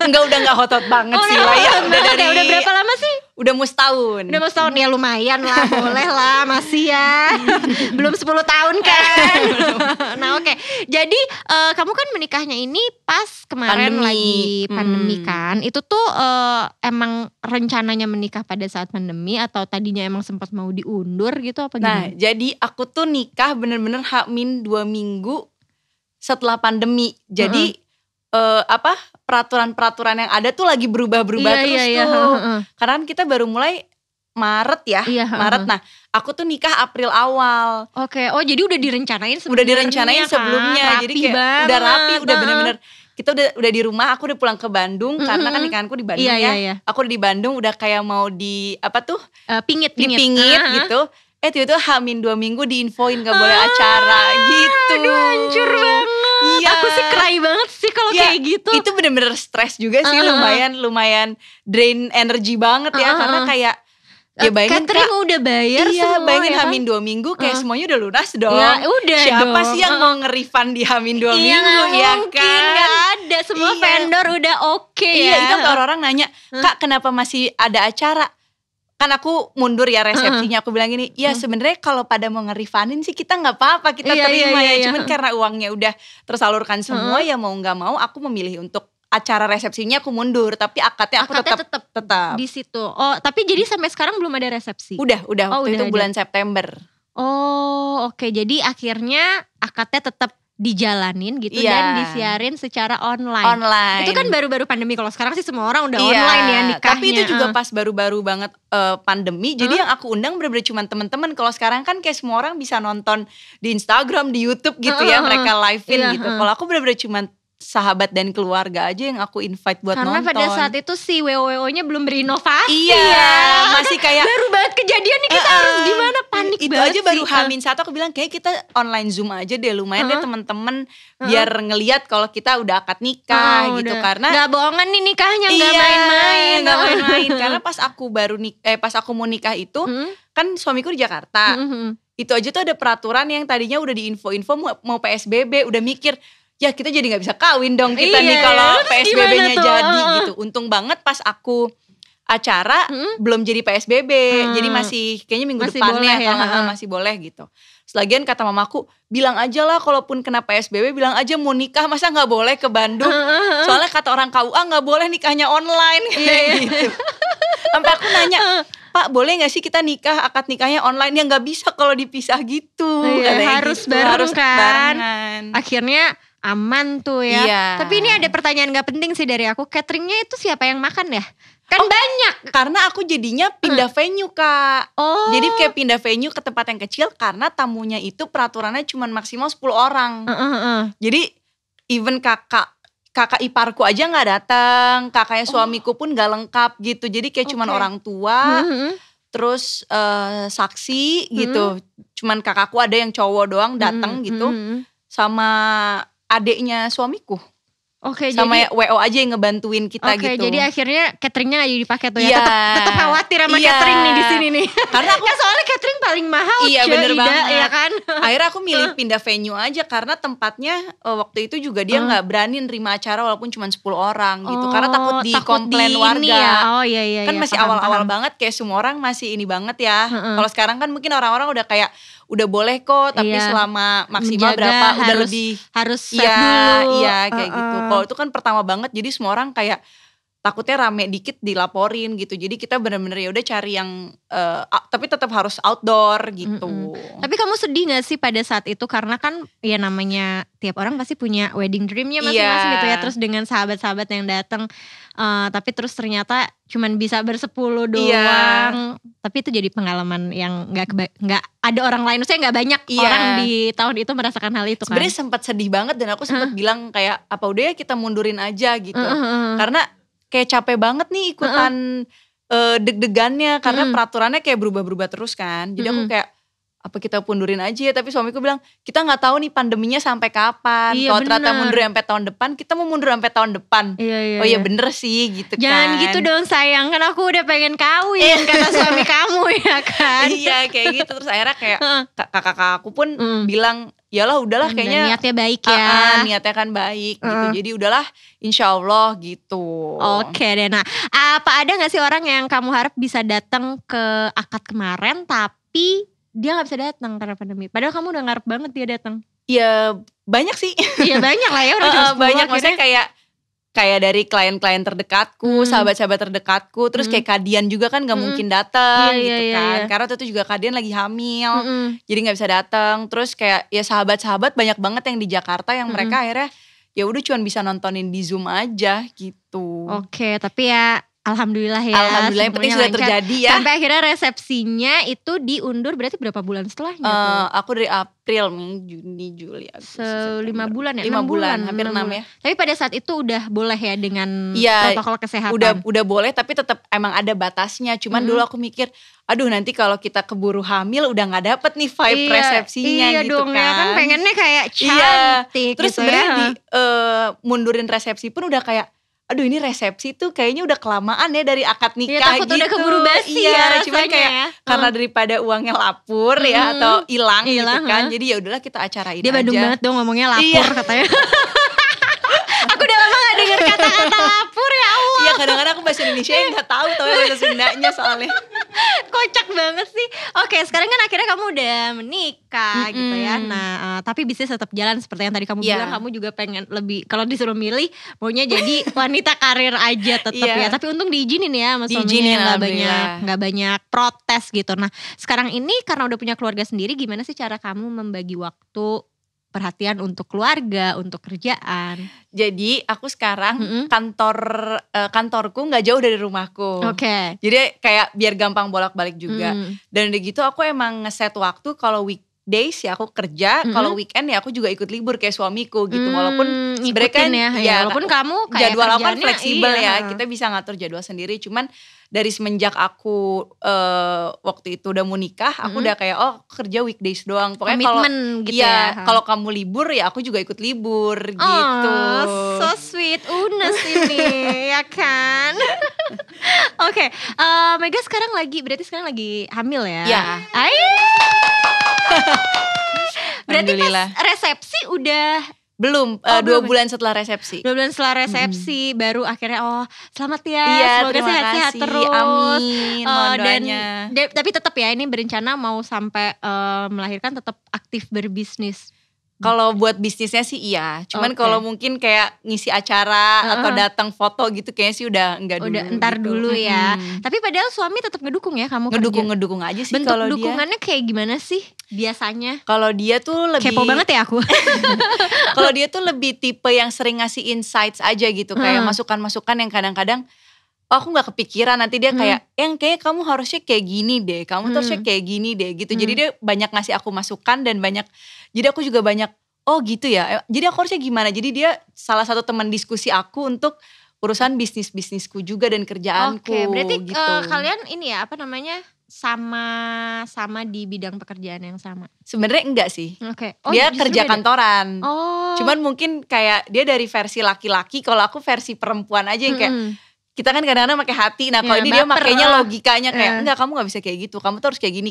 Udah gak hot-hot banget sih lah ya. Udah berapa lama sih? Udah mau setahun. Ya lumayan lah, boleh lah masih ya. Belum 10 tahun kan. Nah oke. Jadi kamu kan menikahnya ini pas kemarin lagi pandemi kan. Itu tuh emang rencananya menikah pada saat pandemi atau tadinya emang sempat mau diundur gitu apa gimana? Nah jadi aku tuh nikah bener-bener H-2 minggu setelah pandemi. Jadi peraturan-peraturan yang ada tuh lagi berubah-berubah terus tuh. Karena kita baru mulai Maret ya. Maret. Nah, aku tuh nikah April awal. Oke. Oh, jadi udah direncanain sebelumnya. Udah direncanain sebelumnya. Kan? Jadi kayak udah rapi, udah bener-bener kita udah di rumah, aku udah pulang ke Bandung karena kan nikahanku di Bandung ya. Aku udah di Bandung udah kayak mau di pingit gitu. Tiba-tiba H-2 minggu diinfoin gak boleh acara gitu. Aduh hancur banget. Iya. Aku sih cry banget sih kalau kayak gitu. Itu bener-bener stres juga sih, lumayan drain energi banget ya. Karena kayak ya bayangin catering udah bayar semua. Bayangin ya H-2 minggu kayak semuanya udah lunas dong. Ya, udah siapa dong. sih yang mau nge-refund di H-2 minggu ya mungkin, kan? Gak ada, semua vendor udah oke ya. Iya, itu orang-orang nanya, "Kak, kenapa masih ada acara?" Kan aku mundur ya resepsinya, aku bilang gini, ya sebenarnya kalau pada mau nge-refundin sih kita gak apa-apa, kita terima ya. Cuman karena uangnya udah tersalurkan semua, ya mau gak mau aku memilih untuk acara resepsinya aku mundur, tapi akadnya aku tetap di situ. Oh, tapi jadi sampai sekarang belum ada resepsi? Udah waktu itu bulan September. Oh, oke. Jadi akhirnya akadnya tetap dijalanin gitu Iya. dan disiarin secara online. Online. Itu kan baru-baru pandemi, kalau sekarang sih semua orang udah Iya, online ya nikahnya. tapi itu juga pas baru-baru banget pandemi. Jadi yang aku undang bener-bener cuma teman-teman. Kalau sekarang kan kayak semua orang bisa nonton di Instagram, di YouTube gitu ya, mereka live-in Iya, gitu. Kalau aku bener-bener cuma sahabat dan keluarga aja yang aku invite buat Karena nonton. pada saat itu si WOWO-nya belum berinovasi Iya, ya. masih kayak baru banget kejadian nih, kita harus gimana, panik itu banget aja baru sih. H-1 aku bilang kayak kita online Zoom aja deh, lumayan deh temen-temen biar ngelihat kalau kita udah akad nikah gitu. Udah. Karena Gak bohongan nih nikahnya, gak iya, main-main. nggak main-main. Karena pas aku pas aku mau nikah itu kan suamiku di Jakarta. Itu aja tuh ada peraturan yang tadinya udah di info-info mau PSBB, udah mikir ya kita jadi nggak bisa kawin dong kita nih kalau terus PSBB-nya gimana tuh? jadi gitu. Untung banget pas aku acara belum jadi PSBB, jadi masih kayaknya minggu Masih depannya boleh ya, kalau masih boleh gitu. Selagian kata mamaku, bilang aja lah kalaupun kena PSBB bilang aja mau nikah, masa nggak boleh ke Bandung? Soalnya kata orang KUA nggak boleh nikahnya online kayak gitu. Sampai aku nanya, Pak boleh gak sih kita nikah, akad nikahnya online? Ya gak bisa kalau dipisah gitu. Iya, harus gitu. bareng Harus kan. barengan. Akhirnya aman tuh ya. Iya. Tapi ini ada pertanyaan gak penting sih dari aku. Cateringnya itu siapa yang makan ya? Kan banyak. Karena aku jadinya pindah venue Kak. Oh. Jadi kayak pindah venue ke tempat yang kecil. Karena tamunya itu peraturannya cuma maksimal 10 orang. Jadi even kakak iparku aja gak datang, kakaknya suamiku pun gak lengkap gitu. Jadi kayak cuman orang tua, terus saksi gitu. Cuman kakakku ada yang cowok doang datang gitu, sama adeknya suamiku. Oke, sama jadi WO aja yang ngebantuin kita gitu. Jadi akhirnya cateringnya gak jadi dipakai tuh ya. Iya. Tetap khawatir sama catering nih di sini nih. Karena aku soalnya catering paling mahal. Iya bener banget ya kan. Akhirnya aku milih pindah venue aja. Karena tempatnya waktu itu juga dia gak berani nerima acara walaupun cuma 10 orang gitu. Karena takut dikomplain warga ya. Oh iya. Kan masih awal-awal banget. Kayak semua orang masih ini banget ya. Kalau sekarang kan mungkin orang-orang udah kayak udah boleh kok, tapi selama maksimal menjaga, berapa udah harus, lebih harus save dulu. Iya kayak gitu. Kalau itu kan pertama banget, jadi semua orang kayak takutnya rame dikit dilaporin gitu. Jadi kita bener-bener ya udah cari yang tapi tetap harus outdoor gitu. Tapi kamu sedih gak sih pada saat itu? Karena kan ya namanya tiap orang pasti punya wedding dreamnya masing-masing gitu ya. Terus dengan sahabat-sahabat yang datang, tapi terus ternyata cuman bisa bersepuluh doang. Tapi itu jadi pengalaman yang gak ada orang lain. Maksudnya gak banyak orang di tahun itu merasakan hal itu kan. Sebenarnya sempat sedih banget dan aku sempat bilang kayak apa udah ya kita mundurin aja gitu. Karena kayak capek banget nih ikutan deg-degannya. Karena peraturannya kayak berubah-berubah terus kan. Jadi aku kayak apa kita mundurin aja ya. Tapi suamiku bilang kita gak tahu nih pandeminya sampai kapan. Kalau ternyata mundur sampai tahun depan, kita mau mundur sampai tahun depan. Iya, oh iya bener sih gitu. Jangan kan. gitu dong sayang, kan aku udah pengen kawin kata suami kamu ya kan. Iya kayak gitu. Terus akhirnya kayak kakak-kakak aku pun bilang yalah udahlah kayaknya niatnya baik ya. Niatnya kan baik gitu. Jadi udahlah insyaallah gitu. Oke deh. Nah apa ada gak sih orang yang kamu harap bisa datang ke akad kemarin tapi dia gak bisa datang karena pandemi? Padahal kamu udah ngarep banget dia datang. Ya banyak sih. Iya banyak lah ya. Banyak maksudnya kayak dari klien-klien terdekatku, sahabat-sahabat terdekatku, terus kayak Kadian juga kan gak mungkin datang gitu kan. Karena waktu itu juga Kadian lagi hamil, jadi gak bisa datang. Terus kayak ya sahabat-sahabat banyak banget yang di Jakarta yang mereka akhirnya ya udah cuma bisa nontonin di Zoom aja gitu. Oke, tapi ya alhamdulillah ya. Alhamdulillah yang penting sudah terjadi ya. Sampai akhirnya resepsinya itu diundur berarti berapa bulan setelahnya tuh? Aku dari April, Mei, Juni, Juli, Agustus, 5 bulan ya? 5 bulan, hampir 6 ya. Tapi pada saat itu udah boleh ya dengan protokol kesehatan? Udah boleh tapi tetap emang ada batasnya. Cuman dulu aku mikir, aduh nanti kalau kita keburu hamil udah gak dapet nih vibe resepsinya iya gitu dong, kan. Iya kan pengennya kayak cantik Terus gitu sebenarnya mundurin resepsi pun udah kayak aduh ini resepsi tuh kayaknya udah kelamaan ya dari akad nikah takut gitu. udah keburu basi ya cuman kayak ya. Karena daripada uangnya lapur ya atau hilang gitu kan. Jadi ya udahlah kita acarain dia aja. Dia Bandung banget dong ngomongnya lapur katanya. Aku udah lama gak denger kata-kata lapur ya Allah. Iya kadang-kadang aku bahasa Indonesia yang gak tahu bahasa Sundanya soalnya. Kocak banget sih. Oke sekarang kan akhirnya kamu udah menikah gitu ya. Nah tapi bisnis tetap jalan seperti yang tadi kamu bilang. Kamu juga pengen lebih, kalau disuruh milih maunya jadi wanita karir aja tetap ya. Tapi untung diizinin ya sama suaminya, gak banyak protes gitu. Nah sekarang ini karena udah punya keluarga sendiri, gimana sih cara kamu membagi waktu perhatian untuk keluarga, untuk kerjaan. Jadi aku sekarang kantorku nggak jauh dari rumahku. Oke. Jadi kayak biar gampang bolak-balik juga. Dan udah gitu aku emang ngeset waktu kalau weekdays ya aku kerja, kalau weekend ya aku juga ikut libur kayak suamiku gitu. Walaupun sebenarnya kan walaupun kamu kayak jadwal aku kan kerjaannya, fleksibel ya, kita bisa ngatur jadwal sendiri. Cuman dari semenjak aku waktu itu udah mau nikah, aku udah kayak kerja weekdays doang. Pokoknya kalau gitu ya. Kalau kamu libur ya aku juga ikut libur gitu. So sweet, Unes ini ya kan. Oke, Mega berarti sekarang lagi hamil ya? Iya. Berarti Alhamdulillah. pas resepsi udah Belum, 2 bulan setelah resepsi. 2 bulan setelah resepsi baru akhirnya selamat ya, Iya, semoga terima sehat-sehat kasih. terus. Amin, mohon doanya. Tapi tetap ya ini berencana mau sampai melahirkan tetap aktif berbisnis. Kalau buat bisnisnya sih iya, cuman Oke. kalau mungkin kayak ngisi acara atau datang foto gitu kayaknya sih udah enggak dulu. Udah entar gitu. dulu ya. Tapi padahal suami tetap ngedukung ya kamu kerja. Ngedukung aja sih Bentuk kalau dia. dukungannya kayak gimana sih biasanya? Kalau dia tuh lebih Kepo banget ya aku. Kalau dia tuh lebih tipe yang sering ngasih insights aja gitu, kayak masukan-masukan yang kadang-kadang aku nggak kepikiran, nanti dia kayak yang kayak kamu harusnya kayak gini deh, kamu tuh harusnya kayak gini deh gitu. Jadi dia banyak ngasih aku masukan dan jadi aku juga banyak gitu ya. Jadi aku harusnya gimana? Jadi dia salah satu teman diskusi aku untuk urusan bisnisku juga dan kerjaanku. Oke, berarti gitu. kalian ini ya sama di bidang pekerjaan yang sama. Sebenarnya enggak sih. Oke. Dia justru kerja beda. kantoran. Cuman Cuman mungkin kayak dia dari versi laki-laki, kalau aku versi perempuan aja yang kayak kita kan kadang-kadang pakai hati. Nah kalau Ya, ini dia baper makainya lah. logikanya kayak enggak, kamu gak bisa kayak gitu, kamu tuh harus kayak gini.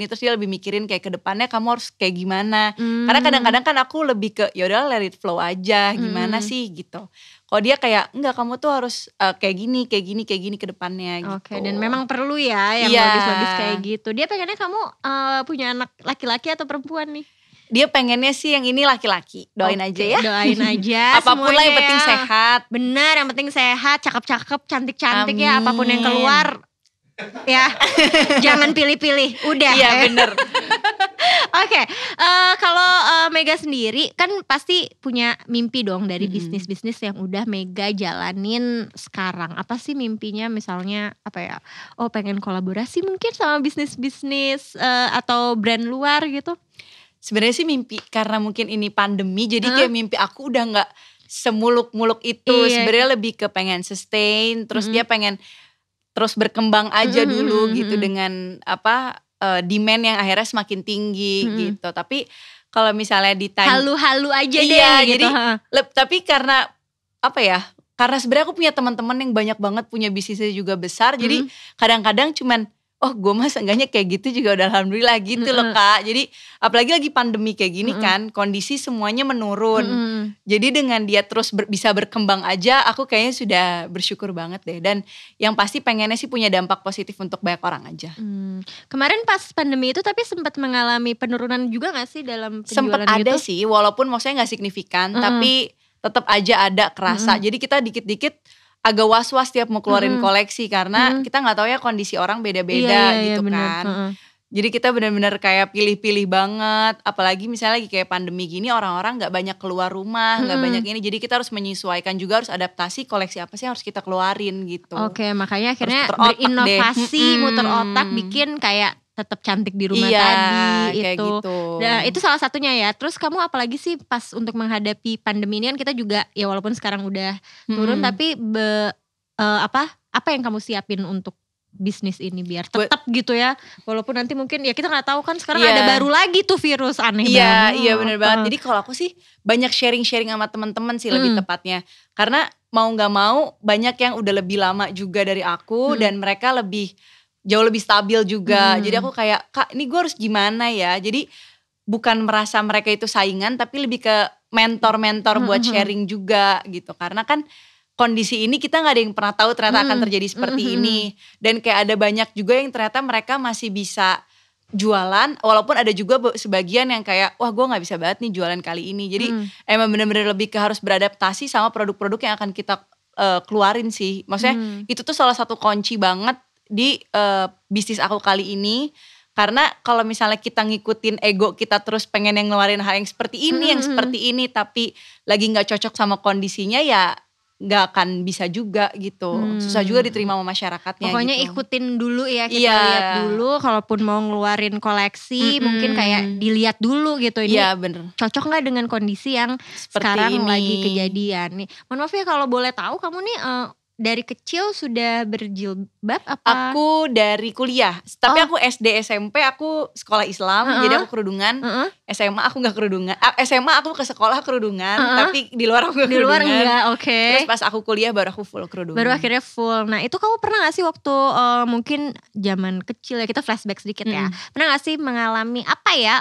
Terus dia lebih mikirin kayak ke depannya kamu harus kayak gimana. Karena kadang-kadang kan aku lebih ke yaudah let it flow aja, gimana sih gitu. Kalau dia kayak enggak, kamu tuh harus kayak gini ke depannya gitu. Oke, dan memang perlu ya yang Iya. logis-logis kayak gitu. Dia pengennya kamu punya anak laki-laki atau perempuan nih? Dia pengennya sih yang ini laki-laki. Doain Oke, aja ya. Doain aja. Apapun lah yang semuanya penting ya. sehat. Benar, yang penting sehat, cakep-cakep, cantik-cantik ya. Amin. Apapun yang keluar ya. Jangan pilih-pilih. Udah. Iya bener. Oke, kalau Mega sendiri kan pasti punya mimpi dong dari bisnis-bisnis yang udah Mega jalanin sekarang. Apa sih mimpinya? Misalnya apa ya? Pengen kolaborasi mungkin sama bisnis-bisnis atau brand luar gitu. Sebenarnya sih mimpi, karena mungkin ini pandemi, jadi kayak mimpi aku udah nggak semuluk-muluk itu. Iya. Sebenarnya lebih ke pengen sustain, terus dia pengen terus berkembang aja dulu gitu dengan demand yang akhirnya semakin tinggi gitu. Tapi kalau misalnya ditanya Halu-halu aja deh iya, gitu. jadi tapi karena karena sebenarnya aku punya teman-teman yang banyak banget punya bisnisnya juga besar, jadi kadang-kadang cuman gue mah seenggaknya kayak gitu juga udah alhamdulillah gitu loh Kak. Jadi apalagi lagi pandemi kayak gini kan, kondisi semuanya menurun. Jadi dengan dia terus bisa berkembang aja, aku kayaknya sudah bersyukur banget deh. Dan yang pasti pengennya sih punya dampak positif untuk banyak orang aja. Kemarin pas pandemi itu tapi sempat mengalami penurunan juga gak sih dalam penjualan Sempet ada gitu? sih, walaupun maksudnya gak signifikan, tapi tetap aja ada kerasa. Jadi kita dikit-dikit agak was-was tiap mau keluarin koleksi, karena kita nggak tahu ya kondisi orang beda-beda gitu bener. kan. Jadi kita benar-benar kayak pilih-pilih banget, apalagi misalnya lagi kayak pandemi gini, orang-orang nggak banyak keluar rumah, nggak banyak ini, jadi kita harus menyesuaikan juga, harus adaptasi koleksi apa sih yang harus kita keluarin gitu. Oke, makanya akhirnya Terus muter otak berinovasi, deh. muter otak, bikin kayak tetap cantik di rumah Iya, tadi kayak itu. gitu. Nah, itu salah satunya ya. Terus kamu apalagi sih pas untuk menghadapi pandemi ini kan kita juga ya walaupun sekarang udah turun tapi apa yang kamu siapin untuk bisnis ini biar tetap gitu ya, walaupun nanti mungkin ya kita nggak tahu kan sekarang Iya. ada baru lagi tuh virus aneh banget. Iya benar banget. Jadi kalau aku sih banyak sharing-sharing sama teman-teman sih lebih tepatnya. Karena mau nggak mau banyak yang udah lebih lama juga dari aku dan mereka jauh lebih stabil juga. Jadi aku kayak, Kak ini gue harus gimana ya. Jadi bukan merasa mereka itu saingan, tapi lebih ke mentor-mentor buat sharing juga gitu. Karena kan kondisi ini kita gak ada yang pernah tahu ternyata akan terjadi seperti ini. Dan kayak ada banyak juga yang ternyata mereka masih bisa jualan, walaupun ada juga sebagian yang kayak, wah gue gak bisa banget nih jualan kali ini. Jadi emang bener-bener lebih ke harus beradaptasi sama produk-produk yang akan kita keluarin sih. Maksudnya itu tuh salah satu kunci banget di bisnis aku kali ini. Karena kalau misalnya kita ngikutin ego kita terus pengen yang ngeluarin hal yang seperti ini, yang seperti ini, tapi lagi gak cocok sama kondisinya ya gak akan bisa juga gitu. Susah juga diterima sama masyarakatnya. Pokoknya gitu. ikutin dulu ya, kita lihat dulu. Kalaupun mau ngeluarin koleksi mungkin kayak dilihat dulu gitu. Ini bener. cocok gak dengan kondisi yang Seperti sekarang ini. lagi kejadian nih. Mohon maaf ya kalau boleh tahu, kamu nih dari kecil sudah berjilbab apa? Aku dari kuliah, tapi aku SD SMP aku sekolah Islam, jadi aku kerudungan. SMA aku gak kerudungan. SMA aku ke sekolah kerudungan, tapi di luar aku gak Di kerudungan. luar enggak, oke. Terus pas aku kuliah baru aku full kerudungan. Baru akhirnya full. Nah itu kamu pernah gak sih waktu mungkin zaman kecil ya, kita flashback sedikit ya. Pernah gak sih mengalami apa ya,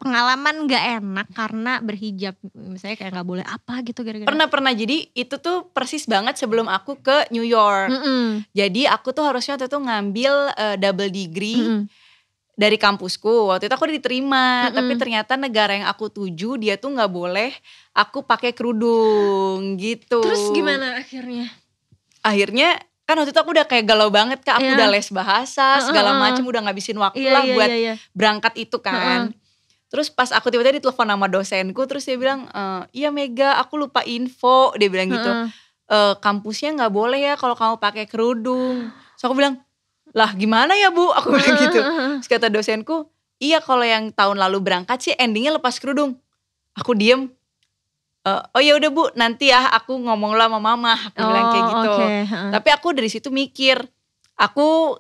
pengalaman gak enak karena berhijab. Misalnya kayak gak boleh apa gitu gara-gara. Pernah. Jadi itu tuh persis banget sebelum aku ke New York. Jadi aku tuh harusnya waktu itu ngambil double degree dari kampusku. Waktu itu aku diterima, tapi ternyata negara yang aku tuju dia tuh gak boleh aku pakai kerudung gitu. Terus gimana akhirnya? Akhirnya kan waktu itu aku udah kayak galau banget Kak. Aku udah les bahasa segala macem, udah ngabisin waktu lah buat berangkat itu kan. Terus pas aku tiba-tiba ditelepon sama dosenku, terus dia bilang, iya Mega aku lupa info. Dia bilang gitu, kampusnya gak boleh ya kalau kamu pakai kerudung. Terus aku bilang, lah gimana ya Bu? Aku bilang gitu. Terus kata dosenku, iya kalau yang tahun lalu berangkat sih endingnya lepas kerudung. Aku diem, oh ya udah Bu, nanti ya aku ngomong lah sama mama. Aku bilang kayak gitu. Tapi aku dari situ mikir, aku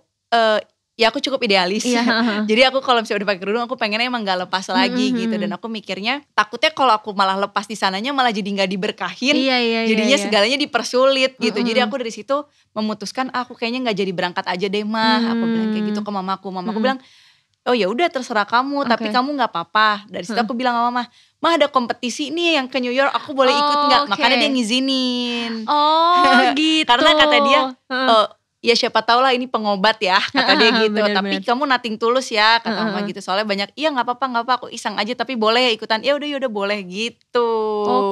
ya aku cukup idealis. Jadi aku kalau misalnya udah pakai kerudung aku pengennya emang gak lepas lagi gitu. Dan aku mikirnya takutnya kalau aku malah lepas di sananya malah jadi gak diberkahin. Jadinya segalanya dipersulit gitu. Jadi aku dari situ memutuskan aku kayaknya gak jadi berangkat aja deh mah. Aku bilang kayak gitu ke mamaku. Mamaku bilang, oh ya udah terserah kamu, tapi kamu gak apa-apa. Dari situ aku bilang sama mama, mah ada kompetisi nih yang ke New York, aku boleh ikut gak? Makanya dia ngizinin. Gitu. Karena kata dia, ya siapa tahu lah ini pengobat ya, kata dia gitu. Tapi kamu nothing tulus ya, kata mama gitu. Soalnya banyak, iya gak apa-apa, aku iseng aja tapi boleh ya ikutan. Ya udah boleh gitu.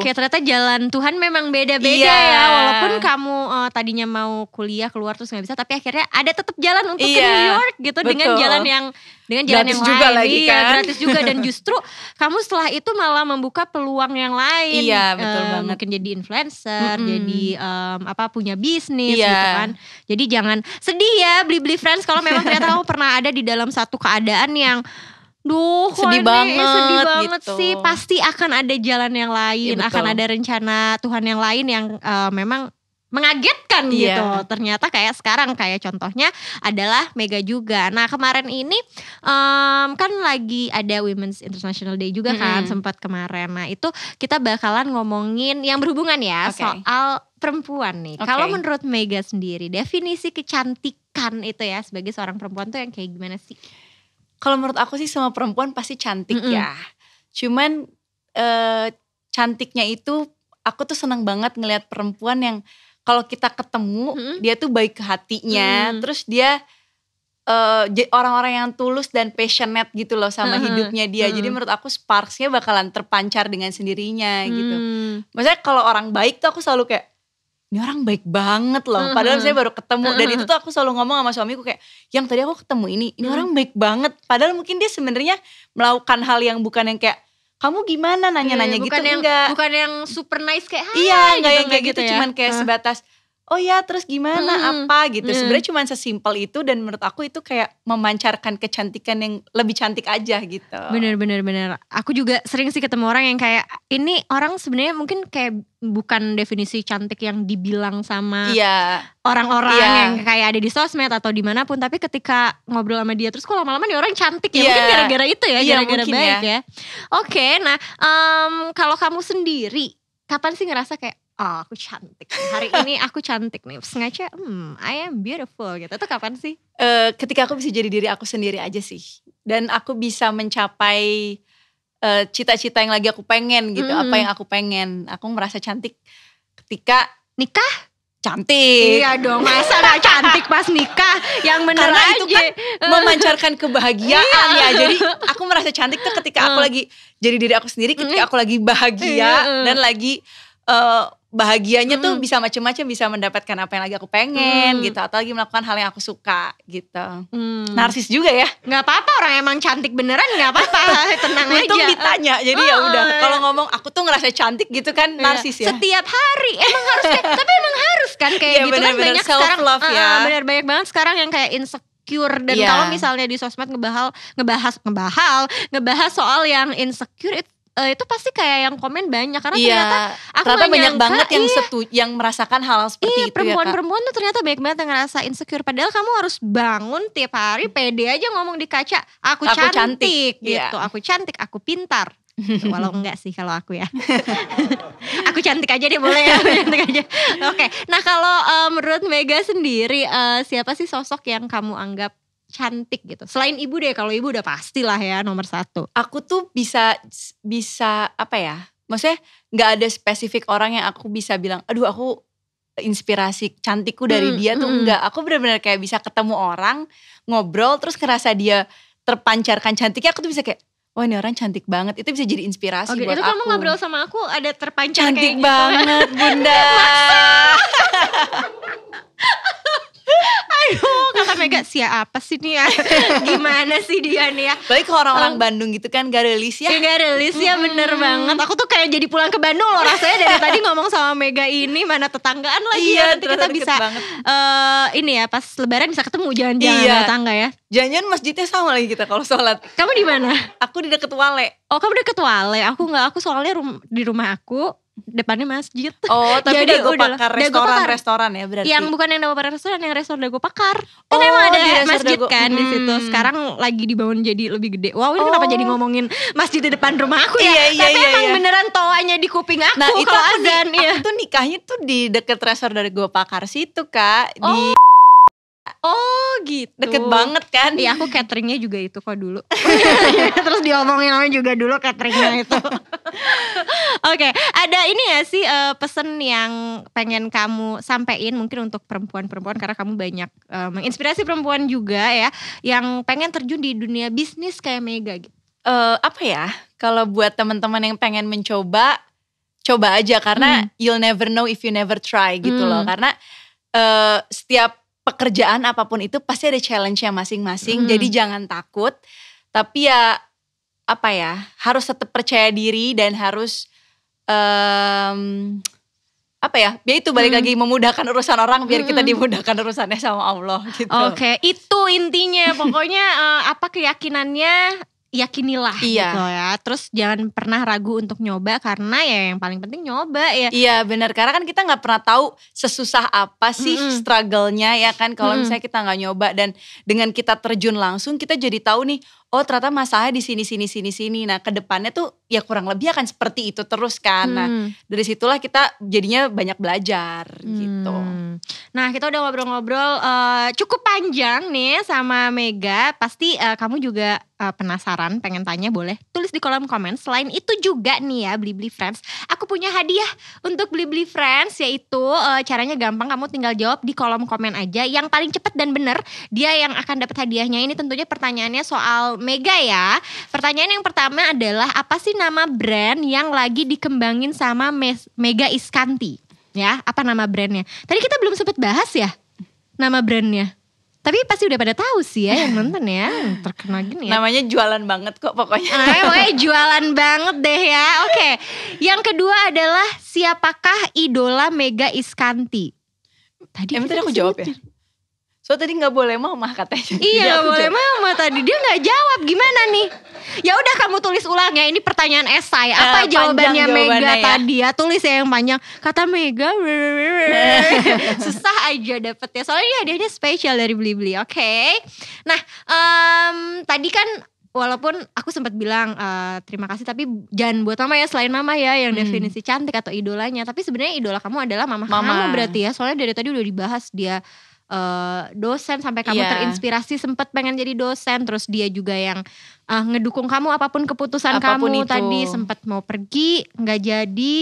Oke, ternyata jalan Tuhan memang beda-beda ya. Walaupun kamu tadinya mau kuliah keluar terus gak bisa, tapi akhirnya ada tetap jalan untuk ke New York gitu. Betul. Dengan jalan yang gratis yang juga lain. lagi kan. Gratis juga. Dan justru kamu setelah itu malah membuka peluang yang lain. Iya betul banget. Mungkin jadi influencer, jadi punya bisnis gitu kan. Jadi jangan sedih ya Beli Friends kalau memang ternyata kamu pernah ada di dalam satu keadaan yang sedih banget gitu. gitu. Sih pasti akan ada jalan yang lain, akan ada rencana Tuhan yang lain yang memang mengagetkan gitu. Ternyata kayak sekarang, kayak contohnya adalah Mega juga. Nah kemarin ini kan lagi ada Women's International Day juga kan, sempat kemarin. Nah itu kita bakalan ngomongin yang berhubungan ya soal perempuan nih. Kalau menurut Mega sendiri, definisi kecantikan itu ya sebagai seorang perempuan tuh yang kayak gimana sih? Kalau menurut aku sih semua perempuan pasti cantik ya. Cuman cantiknya itu aku tuh senang banget ngelihat perempuan yang kalau kita ketemu dia tuh baik ke hatinya. Terus dia orang-orang yang tulus dan passionate gitu loh sama hidupnya dia. Jadi menurut aku sparksnya bakalan terpancar dengan sendirinya gitu. Maksudnya kalau orang baik tuh aku selalu kayak, ini orang baik banget loh. Padahal saya baru ketemu. Dan itu tuh aku selalu ngomong sama suamiku kayak, yang tadi aku ketemu ini orang baik banget. Padahal mungkin dia sebenarnya melakukan hal yang bukan yang kayak, kamu gimana nanya-nanya gitu, enggak. Bukan yang super nice kayak, iya enggak yang kayak gitu ya. Cuman kayak sebatas, oh ya terus gimana apa gitu. Sebenarnya cuma sesimpel itu. Dan menurut aku itu kayak memancarkan kecantikan yang lebih cantik aja gitu. Bener. Aku juga sering sih ketemu orang yang kayak, ini orang sebenarnya mungkin kayak bukan definisi cantik yang dibilang sama orang-orang yang kayak ada di sosmed atau dimanapun. Tapi ketika ngobrol sama dia terus kok lama-lama nih orang cantik ya. Mungkin gara-gara itu ya, gara-gara baik ya. Oke, nah kalau kamu sendiri kapan sih ngerasa kayak, oh aku cantik, hari ini aku cantik nih, sengaja I am beautiful gitu, itu kapan sih? Ketika aku bisa jadi diri aku sendiri aja sih. Dan aku bisa mencapai cita-cita yang lagi aku pengen gitu, apa yang aku pengen. Aku merasa cantik ketika nikah. Cantik. Iya dong, masa gak cantik pas nikah? Yang bener karena aja. Itu kan memancarkan kebahagiaan ya. Jadi aku merasa cantik tuh ketika aku lagi jadi diri aku sendiri, ketika aku lagi bahagia dan lagi bahagianya tuh bisa macam-macam, bisa mendapatkan apa yang lagi aku pengen gitu, atau lagi melakukan hal yang aku suka gitu. Narsis juga ya. Nggak apa-apa, orang emang cantik beneran nggak apa-apa, tenang aja. Untung ditanya, jadi ya udah. Kalau ngomong aku tuh ngerasa cantik gitu kan, narsis ya. Setiap hari emang harus tapi emang harus kan kayak Iya, gitu bener, kan bener, banyak self sekarang. love ya. Bener, banyak banget sekarang yang kayak insecure dan kalau misalnya di sosmed ngebahas soal yang insecure itu pasti kayak yang komen banyak karena ternyata aku ternyata banyak nyangka, banget yang merasakan hal seperti itu perempuan-perempuan tuh ternyata banyak banget yang ngerasa insecure padahal kamu harus bangun tiap hari pede aja ngomong di kaca aku cantik gitu, aku cantik, aku pintar. Walau enggak sih kalau aku ya. Aku cantik aja deh, boleh ya, cantik aja. Oke. Nah, kalau menurut Mega sendiri siapa sih sosok yang kamu anggap cantik gitu? Selain ibu deh, kalau ibu udah pastilah ya nomor 1. Aku tuh bisa apa ya? Maksudnya nggak ada spesifik orang yang aku bisa bilang, aduh aku inspirasi cantikku dari dia tuh enggak. Aku benar-benar kayak bisa ketemu orang, ngobrol, terus ngerasa dia terpancarkan cantiknya, aku tuh bisa kayak, oh ini orang cantik banget. Itu bisa jadi inspirasi buat itu aku. kamu ngobrol sama aku ada terpancar cantik kayak gitu. banget Bunda. Aduh, kata Mega, siapa sih nih ya? Gimana sih dia nih ya? Baik kalau orang-orang Bandung gitu kan gak rilis ya. Gak rilis ya, bener banget. Aku tuh kayak jadi pulang ke Bandung loh rasanya dari tadi ngomong sama Mega ini, mana tetanggaan lagi ya. Nanti kita bisa ini ya pas lebaran bisa ketemu jangan-jangan tetangga ya. Jangan masjidnya sama lagi kita kalau sholat. Kamu di mana? Aku di deket Wale. Oh, kamu deket Wale. Aku enggak, aku soalnya di rumah aku depannya masjid. Oh, tapi jadi Dago Pakar restoran ya berarti. Yang bukan yang Dago Pakar restoran, yang restoran Dago Pakar. Kan emang ada masjid kan di situ. Sekarang lagi dibangun jadi lebih gede. Wow, ini kenapa jadi ngomongin masjid di depan rumah aku ya? Tapi emang beneran toanya di kuping aku. Nah, itu kalau azan ya. Aku tuh nikahnya tuh di deket restoran Dago Pakar situ, Kak. Oh gitu. Deket banget kan. Iya, aku cateringnya juga itu kok dulu. Terus diomongin namanya juga dulu cateringnya itu. Oke, ada ini ya sih pesan yang pengen kamu sampein mungkin untuk perempuan-perempuan, karena kamu banyak menginspirasi perempuan juga ya, yang pengen terjun di dunia bisnis kayak Mega gitu. Apa ya, kalau buat teman-teman yang pengen mencoba, coba aja karena you'll never know if you never try gitu loh. Karena setiap pekerjaan apapun itu pasti ada challenge-nya masing-masing. Jadi jangan takut. Tapi ya apa ya, harus tetap percaya diri dan harus apa ya, itu balik lagi memudahkan urusan orang biar kita dimudahkan urusannya sama Allah gitu. Oke, itu intinya. Pokoknya apa keyakinannya yakinilah gitu ya. Terus jangan pernah ragu untuk nyoba, karena ya yang paling penting nyoba ya. Iya benar, karena kan kita gak pernah tahu sesusah apa sih struggle-nya ya kan. Kalau misalnya kita gak nyoba, dan dengan kita terjun langsung kita jadi tahu nih, oh ternyata masalahnya di sini. Nah ke depannya tuh ya kurang lebih akan seperti itu terus kan. Nah dari situlah kita jadinya banyak belajar gitu. Nah kita udah ngobrol-ngobrol cukup panjang nih sama Mega. Pasti kamu juga penasaran, pengen tanya, boleh tulis di kolom komen. Selain itu juga nih ya Blibli Friends, aku punya hadiah untuk Blibli Friends, yaitu caranya gampang, kamu tinggal jawab di kolom komen aja. Yang paling cepat dan benar dia yang akan dapat hadiahnya. Ini tentunya pertanyaannya soal Mega ya. Pertanyaan yang pertama adalah, apa sih nama brand yang lagi dikembangin sama Mega Iskanti? Ya, apa nama brandnya? Tadi kita belum sempat bahas ya nama brandnya. Tapi pasti udah pada tahu sih ya yang nonton ya, terkenal gini ya. Namanya jualan banget kok pokoknya. Pokoknya jualan banget deh ya. Oke. Yang kedua adalah, siapakah idola Mega Iskanti? Tadi aku jawab ya. So tadi nggak boleh mama katanya. Iya, boleh mama tadi. Dia nggak jawab, gimana nih? Ya udah kamu tulis ulang ya. Ini pertanyaan esai. Apa jawabannya Mega tadi ya? Tulis ya yang panjang. Kata Mega. Susah aja dapetnya. Soalnya hadiahnya spesial dari Blibli. Oke. Nah, tadi kan walaupun aku sempat bilang terima kasih, tapi jangan buat mama ya, selain mama ya yang definisi cantik atau idolanya. Tapi sebenarnya idola kamu adalah mama kamu berarti ya. Soalnya dari tadi udah dibahas dia dosen sampai kamu terinspirasi sempat pengen jadi dosen. Terus dia juga yang ngedukung kamu apapun keputusan kamu itu. Tadi sempat mau pergi nggak jadi,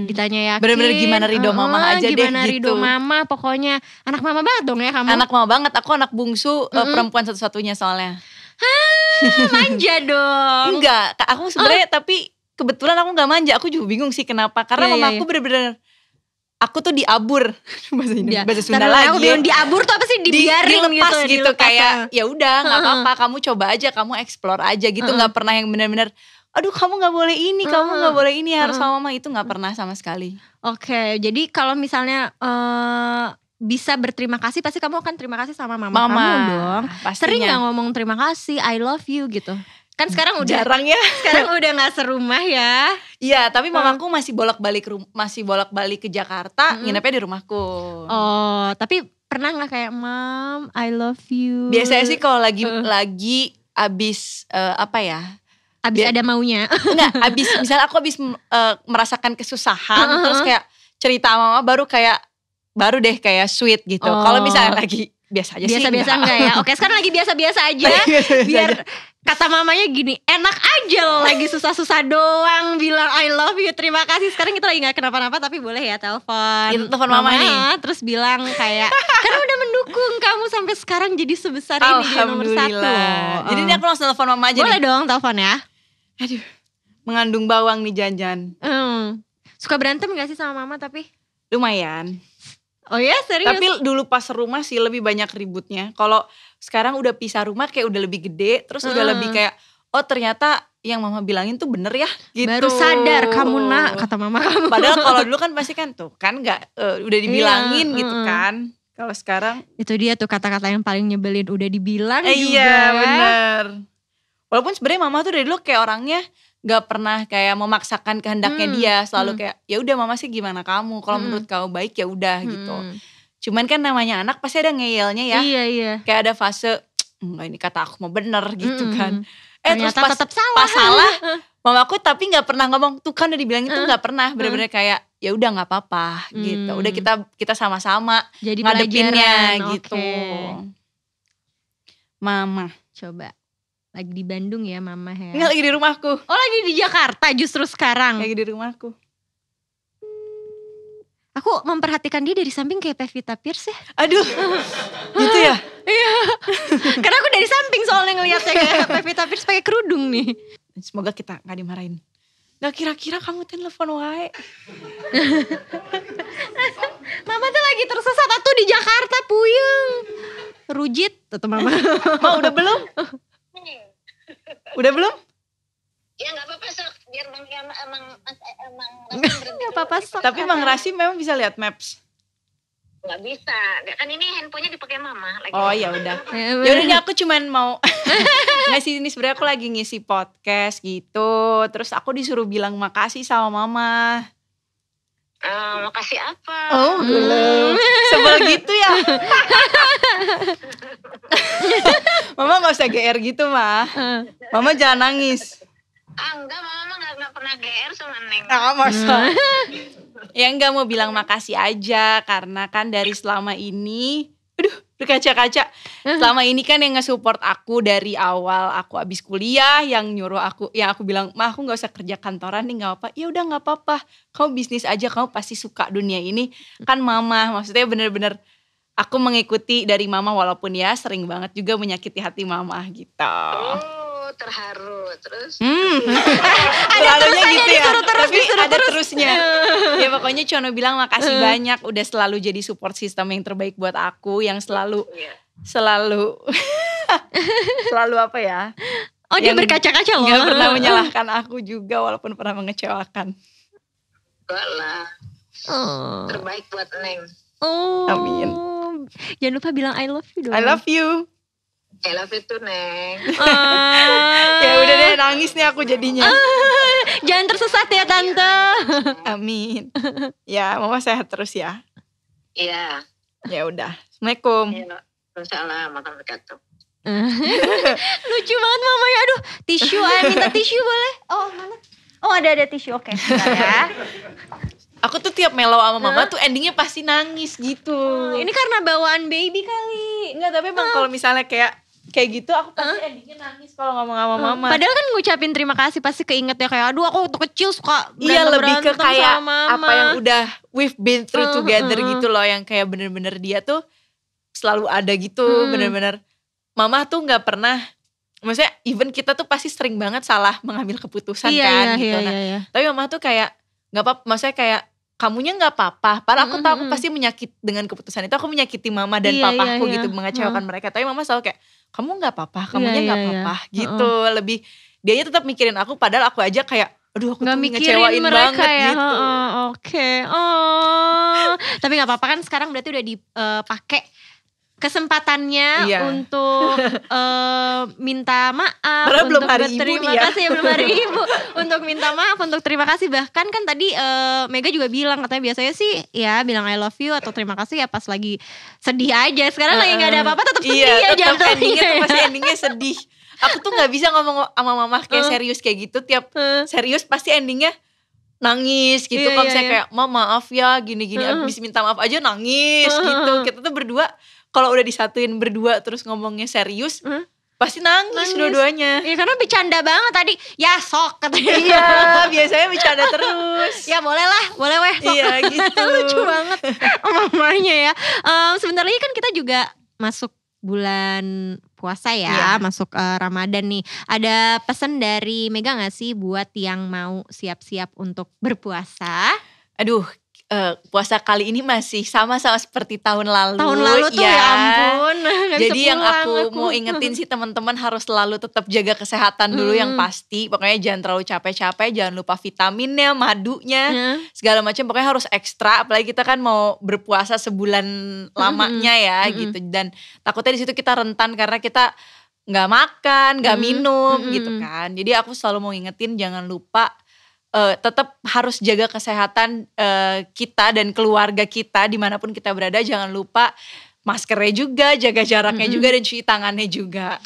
ditanya yakin, bener-bener gimana ridho mama aja gimana deh gitu. Ridho mama, pokoknya anak mama banget dong ya kamu. Anak mama banget, aku anak bungsu, perempuan satu-satunya soalnya. Manja dong. Enggak, aku sebenarnya tapi kebetulan aku nggak manja. Aku juga bingung sih kenapa, karena mama aku bener-bener aku tuh diabur bahasa Sunda Aku lagi. bilang diabur tuh apa sih, dibiarin dilepas gitu dilepas. kayak ya udah nggak apa-apa, kamu coba aja, kamu explore aja gitu, nggak pernah yang benar-benar aduh kamu nggak boleh ini, kamu nggak boleh ini, harus sama mama, itu nggak pernah sama sekali. Oke, jadi kalau misalnya bisa berterima kasih, pasti kamu akan terima kasih sama mama kamu dong. Pastinya. Sering nggak ngomong terima kasih, I love you gitu? Kan sekarang udah Jarang ya. sekarang udah nggak serumah ya. Iya, tapi mamaku masih bolak-balik ke Jakarta, nginepnya di rumahku. Oh, tapi pernah nggak kayak Mom, I love you? Biasanya sih kalau lagi abis apa ya? Abis ada maunya. Enggak, misalnya aku abis merasakan kesusahan, terus kayak cerita sama mama, baru deh kayak sweet gitu. Kalau misalnya lagi biasa aja sih. Biasa-biasa enggak ya? Oke, sekarang lagi biasa-biasa aja. Biar kata mamanya gini, enak aja loh lagi susah-susah doang bilang I love you, terima kasih. Sekarang kita lagi gak kenapa-napa, tapi boleh ya telepon. Itu telepon mama nih. Terus bilang kayak, karena udah mendukung kamu sampai sekarang jadi sebesar ini, jadi nomor 1 loh. Jadi ini aku langsung telepon mama aja boleh nih. dong telepon ya. Aduh, mengandung bawang nih Janjan. Suka berantem gak sih sama mama tapi? Lumayan. Oh ya, serius? Tapi dulu pas rumah sih lebih banyak ributnya. Kalau sekarang udah pisah rumah kayak udah lebih gede, terus udah lebih kayak oh ternyata yang mama bilangin tuh bener ya gitu. Baru sadar kamu nak, kata mama kamu. Padahal kalau dulu kan pasti kan tuh kan nggak udah dibilangin gitu kan. Kalau sekarang itu dia tuh kata-kata yang paling nyebelin, udah dibilang juga. Iya bener. Walaupun sebenarnya mama tuh dari dulu kayak orangnya gak pernah kayak memaksakan kehendaknya dia, selalu kayak ya udah mama sih gimana kamu, kalau menurut kamu baik ya udah gitu. Cuman kan namanya anak pasti ada ngeyelnya ya. Iya. Kayak ada fase enggak ini kata aku mah bener gitu kan. Terus Ternyata tetap salah. Pas salah mamaku tapi gak pernah ngomong tuh kan udah dibilang itu, gak pernah. Bener-bener kayak ya udah gak apa-apa gitu. Udah kita sama-sama jadi ngadepinnya gitu. Mama coba lagi di Bandung ya mama ya? Enggak, lagi di rumahku. Oh lagi di Jakarta justru sekarang? Lagi di rumahku. Aku memperhatikan dia dari samping kayak Pevita Pierce ya. Aduh, gitu ya? Iya. Karena aku dari samping soalnya ngeliatnya kayak Pevita Pierce pakai kerudung nih. Semoga kita gak dimarahin. Gak kira-kira kamu telepon wae. Mama tuh lagi tersesat tuh di Jakarta, puyeng. Rujit tuh mama. Ma udah belum? Udah belum? Ya nggak apa-apa sok, biar emang Nggak apa-apa sok. Tapi Bang Rasim memang bisa lihat maps. nggak bisa, kan ini handphonenya dipakai mama. Lagi Oh ya udah. Ya udah nih aku cuman mau nggak sih, ini sebenarnya aku lagi ngisi podcast gitu. Terus aku disuruh bilang makasih sama mama. Makasih apa? Oh belum. Sebel gitu ya. Mama gak usah GR gitu mah. Mama jangan nangis. Enggak, mama nggak pernah GR sama Neng. Masa. Ya enggak, mau bilang makasih aja. Karena kan dari selama ini berkaca-kaca. Selama ini kan yang nge-support aku dari awal aku abis kuliah, yang nyuruh aku, yang aku bilang, "Ma, aku gak usah kerja kantoran nih, gak apa-apa." Ya udah gak apa-apa, kamu bisnis aja, kamu pasti suka dunia ini. Kan mama, maksudnya bener-bener aku mengikuti dari mama, walaupun ya sering banget juga menyakiti hati mama gitu. Oh, terharu. Terus? Selalunya gitu ya, tapi ada terusnya. Ya pokoknya Cono bilang makasih banyak, udah selalu jadi support system yang terbaik buat aku, yang selalu selalu apa ya? Oh dia berkaca-kaca loh. Gak pernah menyalahkan aku juga walaupun pernah mengecewakan. Enggak lah. Terbaik buat Neng. Oh. Amin. Jangan lupa bilang I love you dong. I love you. I love you too, Neng. Ya udah deh, nangis nih aku jadinya. Jangan tersesat ya Tante. Amin. Ya, mama sehat terus ya. Iya. Ya udah. Assalamualaikum. Waalaikumsalam warahmatullahi wabarakatuh. Lucu banget mamanya. Aduh, tisu. Minta tisu boleh? Oh, mana? Oh, ada tisu. Oke, ya. Aku tuh tiap mellow sama mama tuh endingnya pasti nangis gitu. Ini karena bawaan baby kali. Enggak, tapi emang kalau misalnya kayak gitu aku pasti endingnya nangis kalau ngomong sama mama. Padahal kan ngucapin terima kasih pasti keinget ya kayak aduh aku waktu kecil suka iya, lebih ke kayak sama apa yang udah we've been through together gitu loh, yang kayak bener-bener dia tuh selalu ada gitu, bener-bener mama tuh nggak pernah, maksudnya even kita tuh pasti sering banget salah mengambil keputusan kan gitu. Iya. Tapi mama tuh kayak nggak apa, maksudnya kayak kamunya nggak apa-apa. Padahal aku tahu aku pasti dengan keputusan itu aku menyakiti mama dan papaku gitu, mengecewakan mereka. Tapi mama selalu kayak, kamu nggak apa-apa, kamunya nggak apa-apa gitu. Lebih dianya tetap mikirin aku, padahal aku aja kayak, aduh aku tuh ngecewain banget ya. gitu. Oke. Tapi nggak apa-apa kan sekarang berarti udah dipakai kesempatannya untuk minta maaf, padahal untuk belum hari berterima ibu kasih belum hari ibu, untuk minta maaf, untuk terima kasih. Bahkan kan tadi Mega juga bilang katanya biasanya sih ya bilang I love you atau terima kasih ya pas lagi sedih aja. Sekarang lagi nggak ada apa-apa tetap sedih ya tetap endingnya tuh pasti endingnya sedih. Aku tuh nggak bisa ngomong sama mama kayak serius kayak gitu, tiap serius pasti endingnya nangis gitu. Kalau misalnya kayak maaf ya gini-gini, abis minta maaf aja nangis gitu. Kita tuh berdua kalau udah disatuin berdua terus ngomongnya serius, pasti nangis dua-duanya. Iya karena bercanda banget tadi. Ya sok katanya. Iya biasanya bercanda terus. Ya boleh weh sok. Iya gitu. Lucu banget mamanya ya. Sebentar lagi kan kita juga masuk bulan puasa ya, masuk Ramadan nih. Ada pesan dari Mega gak sih buat yang mau siap-siap untuk berpuasa? Aduh, puasa kali ini masih sama-sama seperti tahun lalu. Tahun lalu tuh ya ampun. Jadi yang aku mau ingetin sih teman-teman harus selalu tetap jaga kesehatan dulu yang pasti. Pokoknya jangan terlalu capek-capek, jangan lupa vitaminnya, madunya, segala macam. Pokoknya harus ekstra. Apalagi kita kan mau berpuasa sebulan lamanya ya gitu. Dan takutnya di situ kita rentan karena kita nggak makan, nggak minum gitu kan. Jadi aku selalu mau ingetin jangan lupa. Tetap harus jaga kesehatan kita dan keluarga kita dimanapun kita berada. Jangan lupa maskernya juga, jaga jaraknya juga, dan cuci tangannya juga.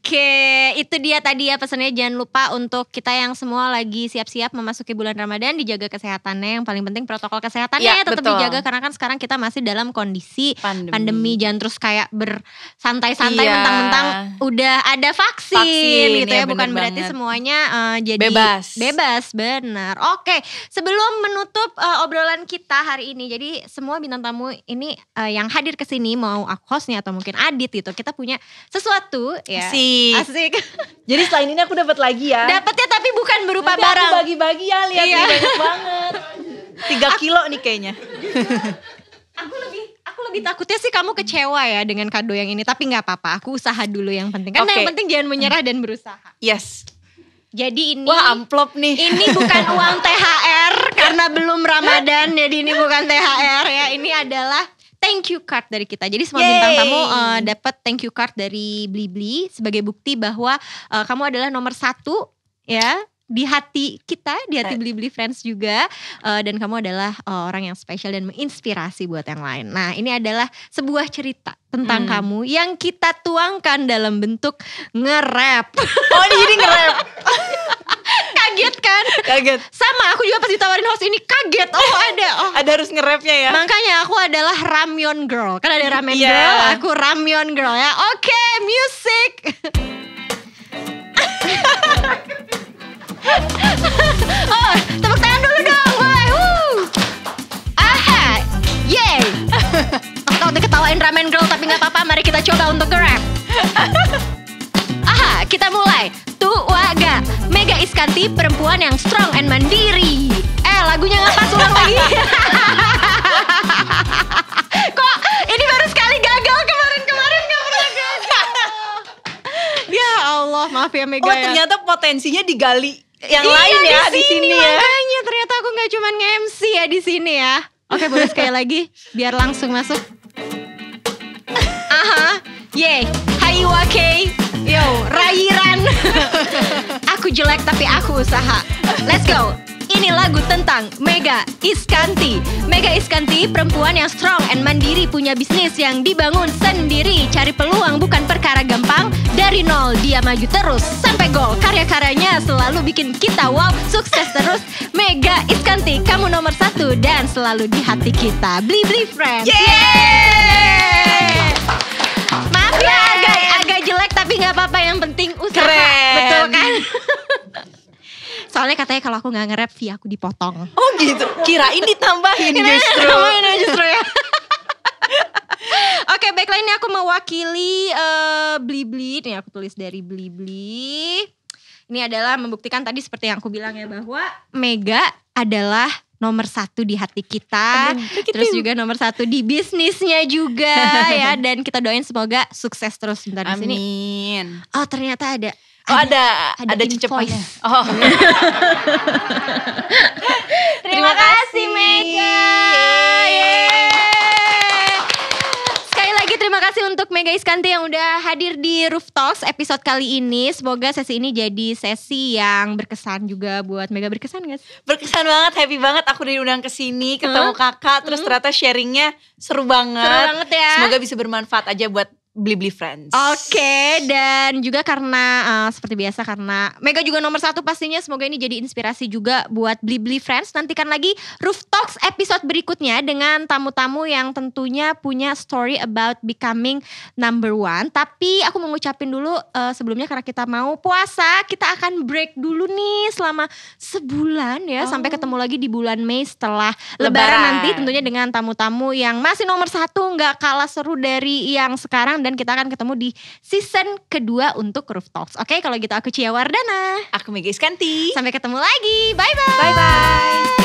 Oke, itu dia tadi ya pesannya. Jangan lupa untuk kita yang semua lagi siap-siap memasuki bulan Ramadan, dijaga kesehatannya. Yang paling penting protokol kesehatannya tetap dijaga karena kan sekarang kita masih dalam kondisi pandemi. Jangan terus kayak bersantai-santai mentang-mentang udah ada vaksin gitu ya. Bukan berarti semuanya jadi bebas, benar. Oke, sebelum menutup obrolan kita hari ini, jadi semua bintang tamu ini yang hadir ke sini, mau aku hostnya atau mungkin Adit gitu, kita punya sesuatu ya. Asik. Jadi selain ini aku dapat lagi ya. Dapatnya tapi bukan berupa nanti barang. Aku bagi-bagi ya, lihat nih banyak banget. 3 kilo nih kayaknya. Aku lebih takutnya sih kamu kecewa ya dengan kado yang ini, tapi nggak apa-apa. Aku usaha dulu yang penting. Karena yang penting jangan menyerah dan berusaha. Yes. Jadi ini amplop nih. Ini bukan uang THR karena belum Ramadan, jadi ini bukan THR ya. Ini adalah thank you card dari kita. Jadi semua bintang tamu dapat thank you card dari Blibli sebagai bukti bahwa kamu adalah nomor 1 ya di hati kita, di hati Blibli Friends juga, dan kamu adalah orang yang spesial dan menginspirasi buat yang lain. Nah, ini adalah sebuah cerita tentang kamu yang kita tuangkan dalam bentuk nge-rap. Oh, ini jadi nge-rap. Kaget kan? Kaget. Sama, aku juga pas ditawarin host ini kaget. Ada harus nge-rapnya ya. Makanya aku adalah ramyeon girl. Kan ada ramen girl, aku ramyeon girl ya. Oke, music. Tepuk tangan dulu dong, boy. Aha, yay. Aku diketawain ramen girl tapi gak apa-apa. Mari kita coba untuk nge-rap. Aha, kita mulai. Tuwaga, Mega Iskanti, perempuan yang strong and mandiri. Lagunya gak pas, ulang lagi. Kok ini baru sekali gagal, kemarin gak pernah gagal. Ya Allah, maaf ya Mega ya. Ternyata potensinya digali yang lain ya di sini ya. Makanya ternyata aku gak cuma nge-MC ya di sini ya. Oke, boleh sekali lagi biar langsung masuk. Aha, yay, Haiwake. Yo, Rairan. Aku jelek tapi aku usaha. Let's go. Ini lagu tentang Mega Iskanti. Mega Iskanti, perempuan yang strong and mandiri, punya bisnis yang dibangun sendiri. Cari peluang bukan perkara gampang. Dari nol dia maju terus sampai gol. Karya-karyanya selalu bikin kita wow, sukses terus. Mega Iskanti, kamu nomor 1 dan selalu di hati kita. Blibli Friends. Yeay! Maaf ya agak jelek tapi gak apa-apa, yang penting usaha. Keren. Betul kan? Soalnya katanya kalau aku gak nge-rap via aku dipotong. Oh gitu, kirain ditambahin justru ya. Oke, baiklah, ini aku mewakili Blibli. Nih aku tulis dari Blibli. Ini adalah membuktikan tadi seperti yang aku bilang ya, bahwa Mega adalah nomor 1 di hati kita. Terus juga nomor 1 di bisnisnya juga ya. Dan kita doain semoga sukses terus bentar di sini. Amin. Oh ternyata ada cecepnya. invoice. Oh. Terima kasih Mega. Yeay. Sekali lagi terima kasih untuk Mega Iskanti yang udah hadir di Roof Talks episode kali ini. Semoga sesi ini jadi sesi yang berkesan juga buat Mega. Berkesan gak sih? Berkesan banget, happy banget aku diundang ke sini, ketemu kakak, terus ternyata sharingnya seru banget. Seru banget ya. Semoga bisa bermanfaat aja buat Blibli Friends. Oke, dan juga karena seperti biasa karena Mega juga nomor 1 pastinya, semoga ini jadi inspirasi juga buat Blibli Friends. Nantikan lagi Roof Talks episode berikutnya dengan tamu-tamu yang tentunya punya story about becoming number 1. Tapi aku mau ngucapin dulu sebelumnya karena kita mau puasa, kita akan break dulu nih selama sebulan ya, sampai ketemu lagi di bulan Mei setelah Lebaran nanti, tentunya dengan tamu-tamu yang masih nomor 1, gak kalah seru dari yang sekarang. Dan kita akan ketemu di season kedua untuk Roof Talks. Oke, kalau gitu aku Cia Wardana. Aku Mega Iskanti. Sampai ketemu lagi. Bye-bye. Bye-bye.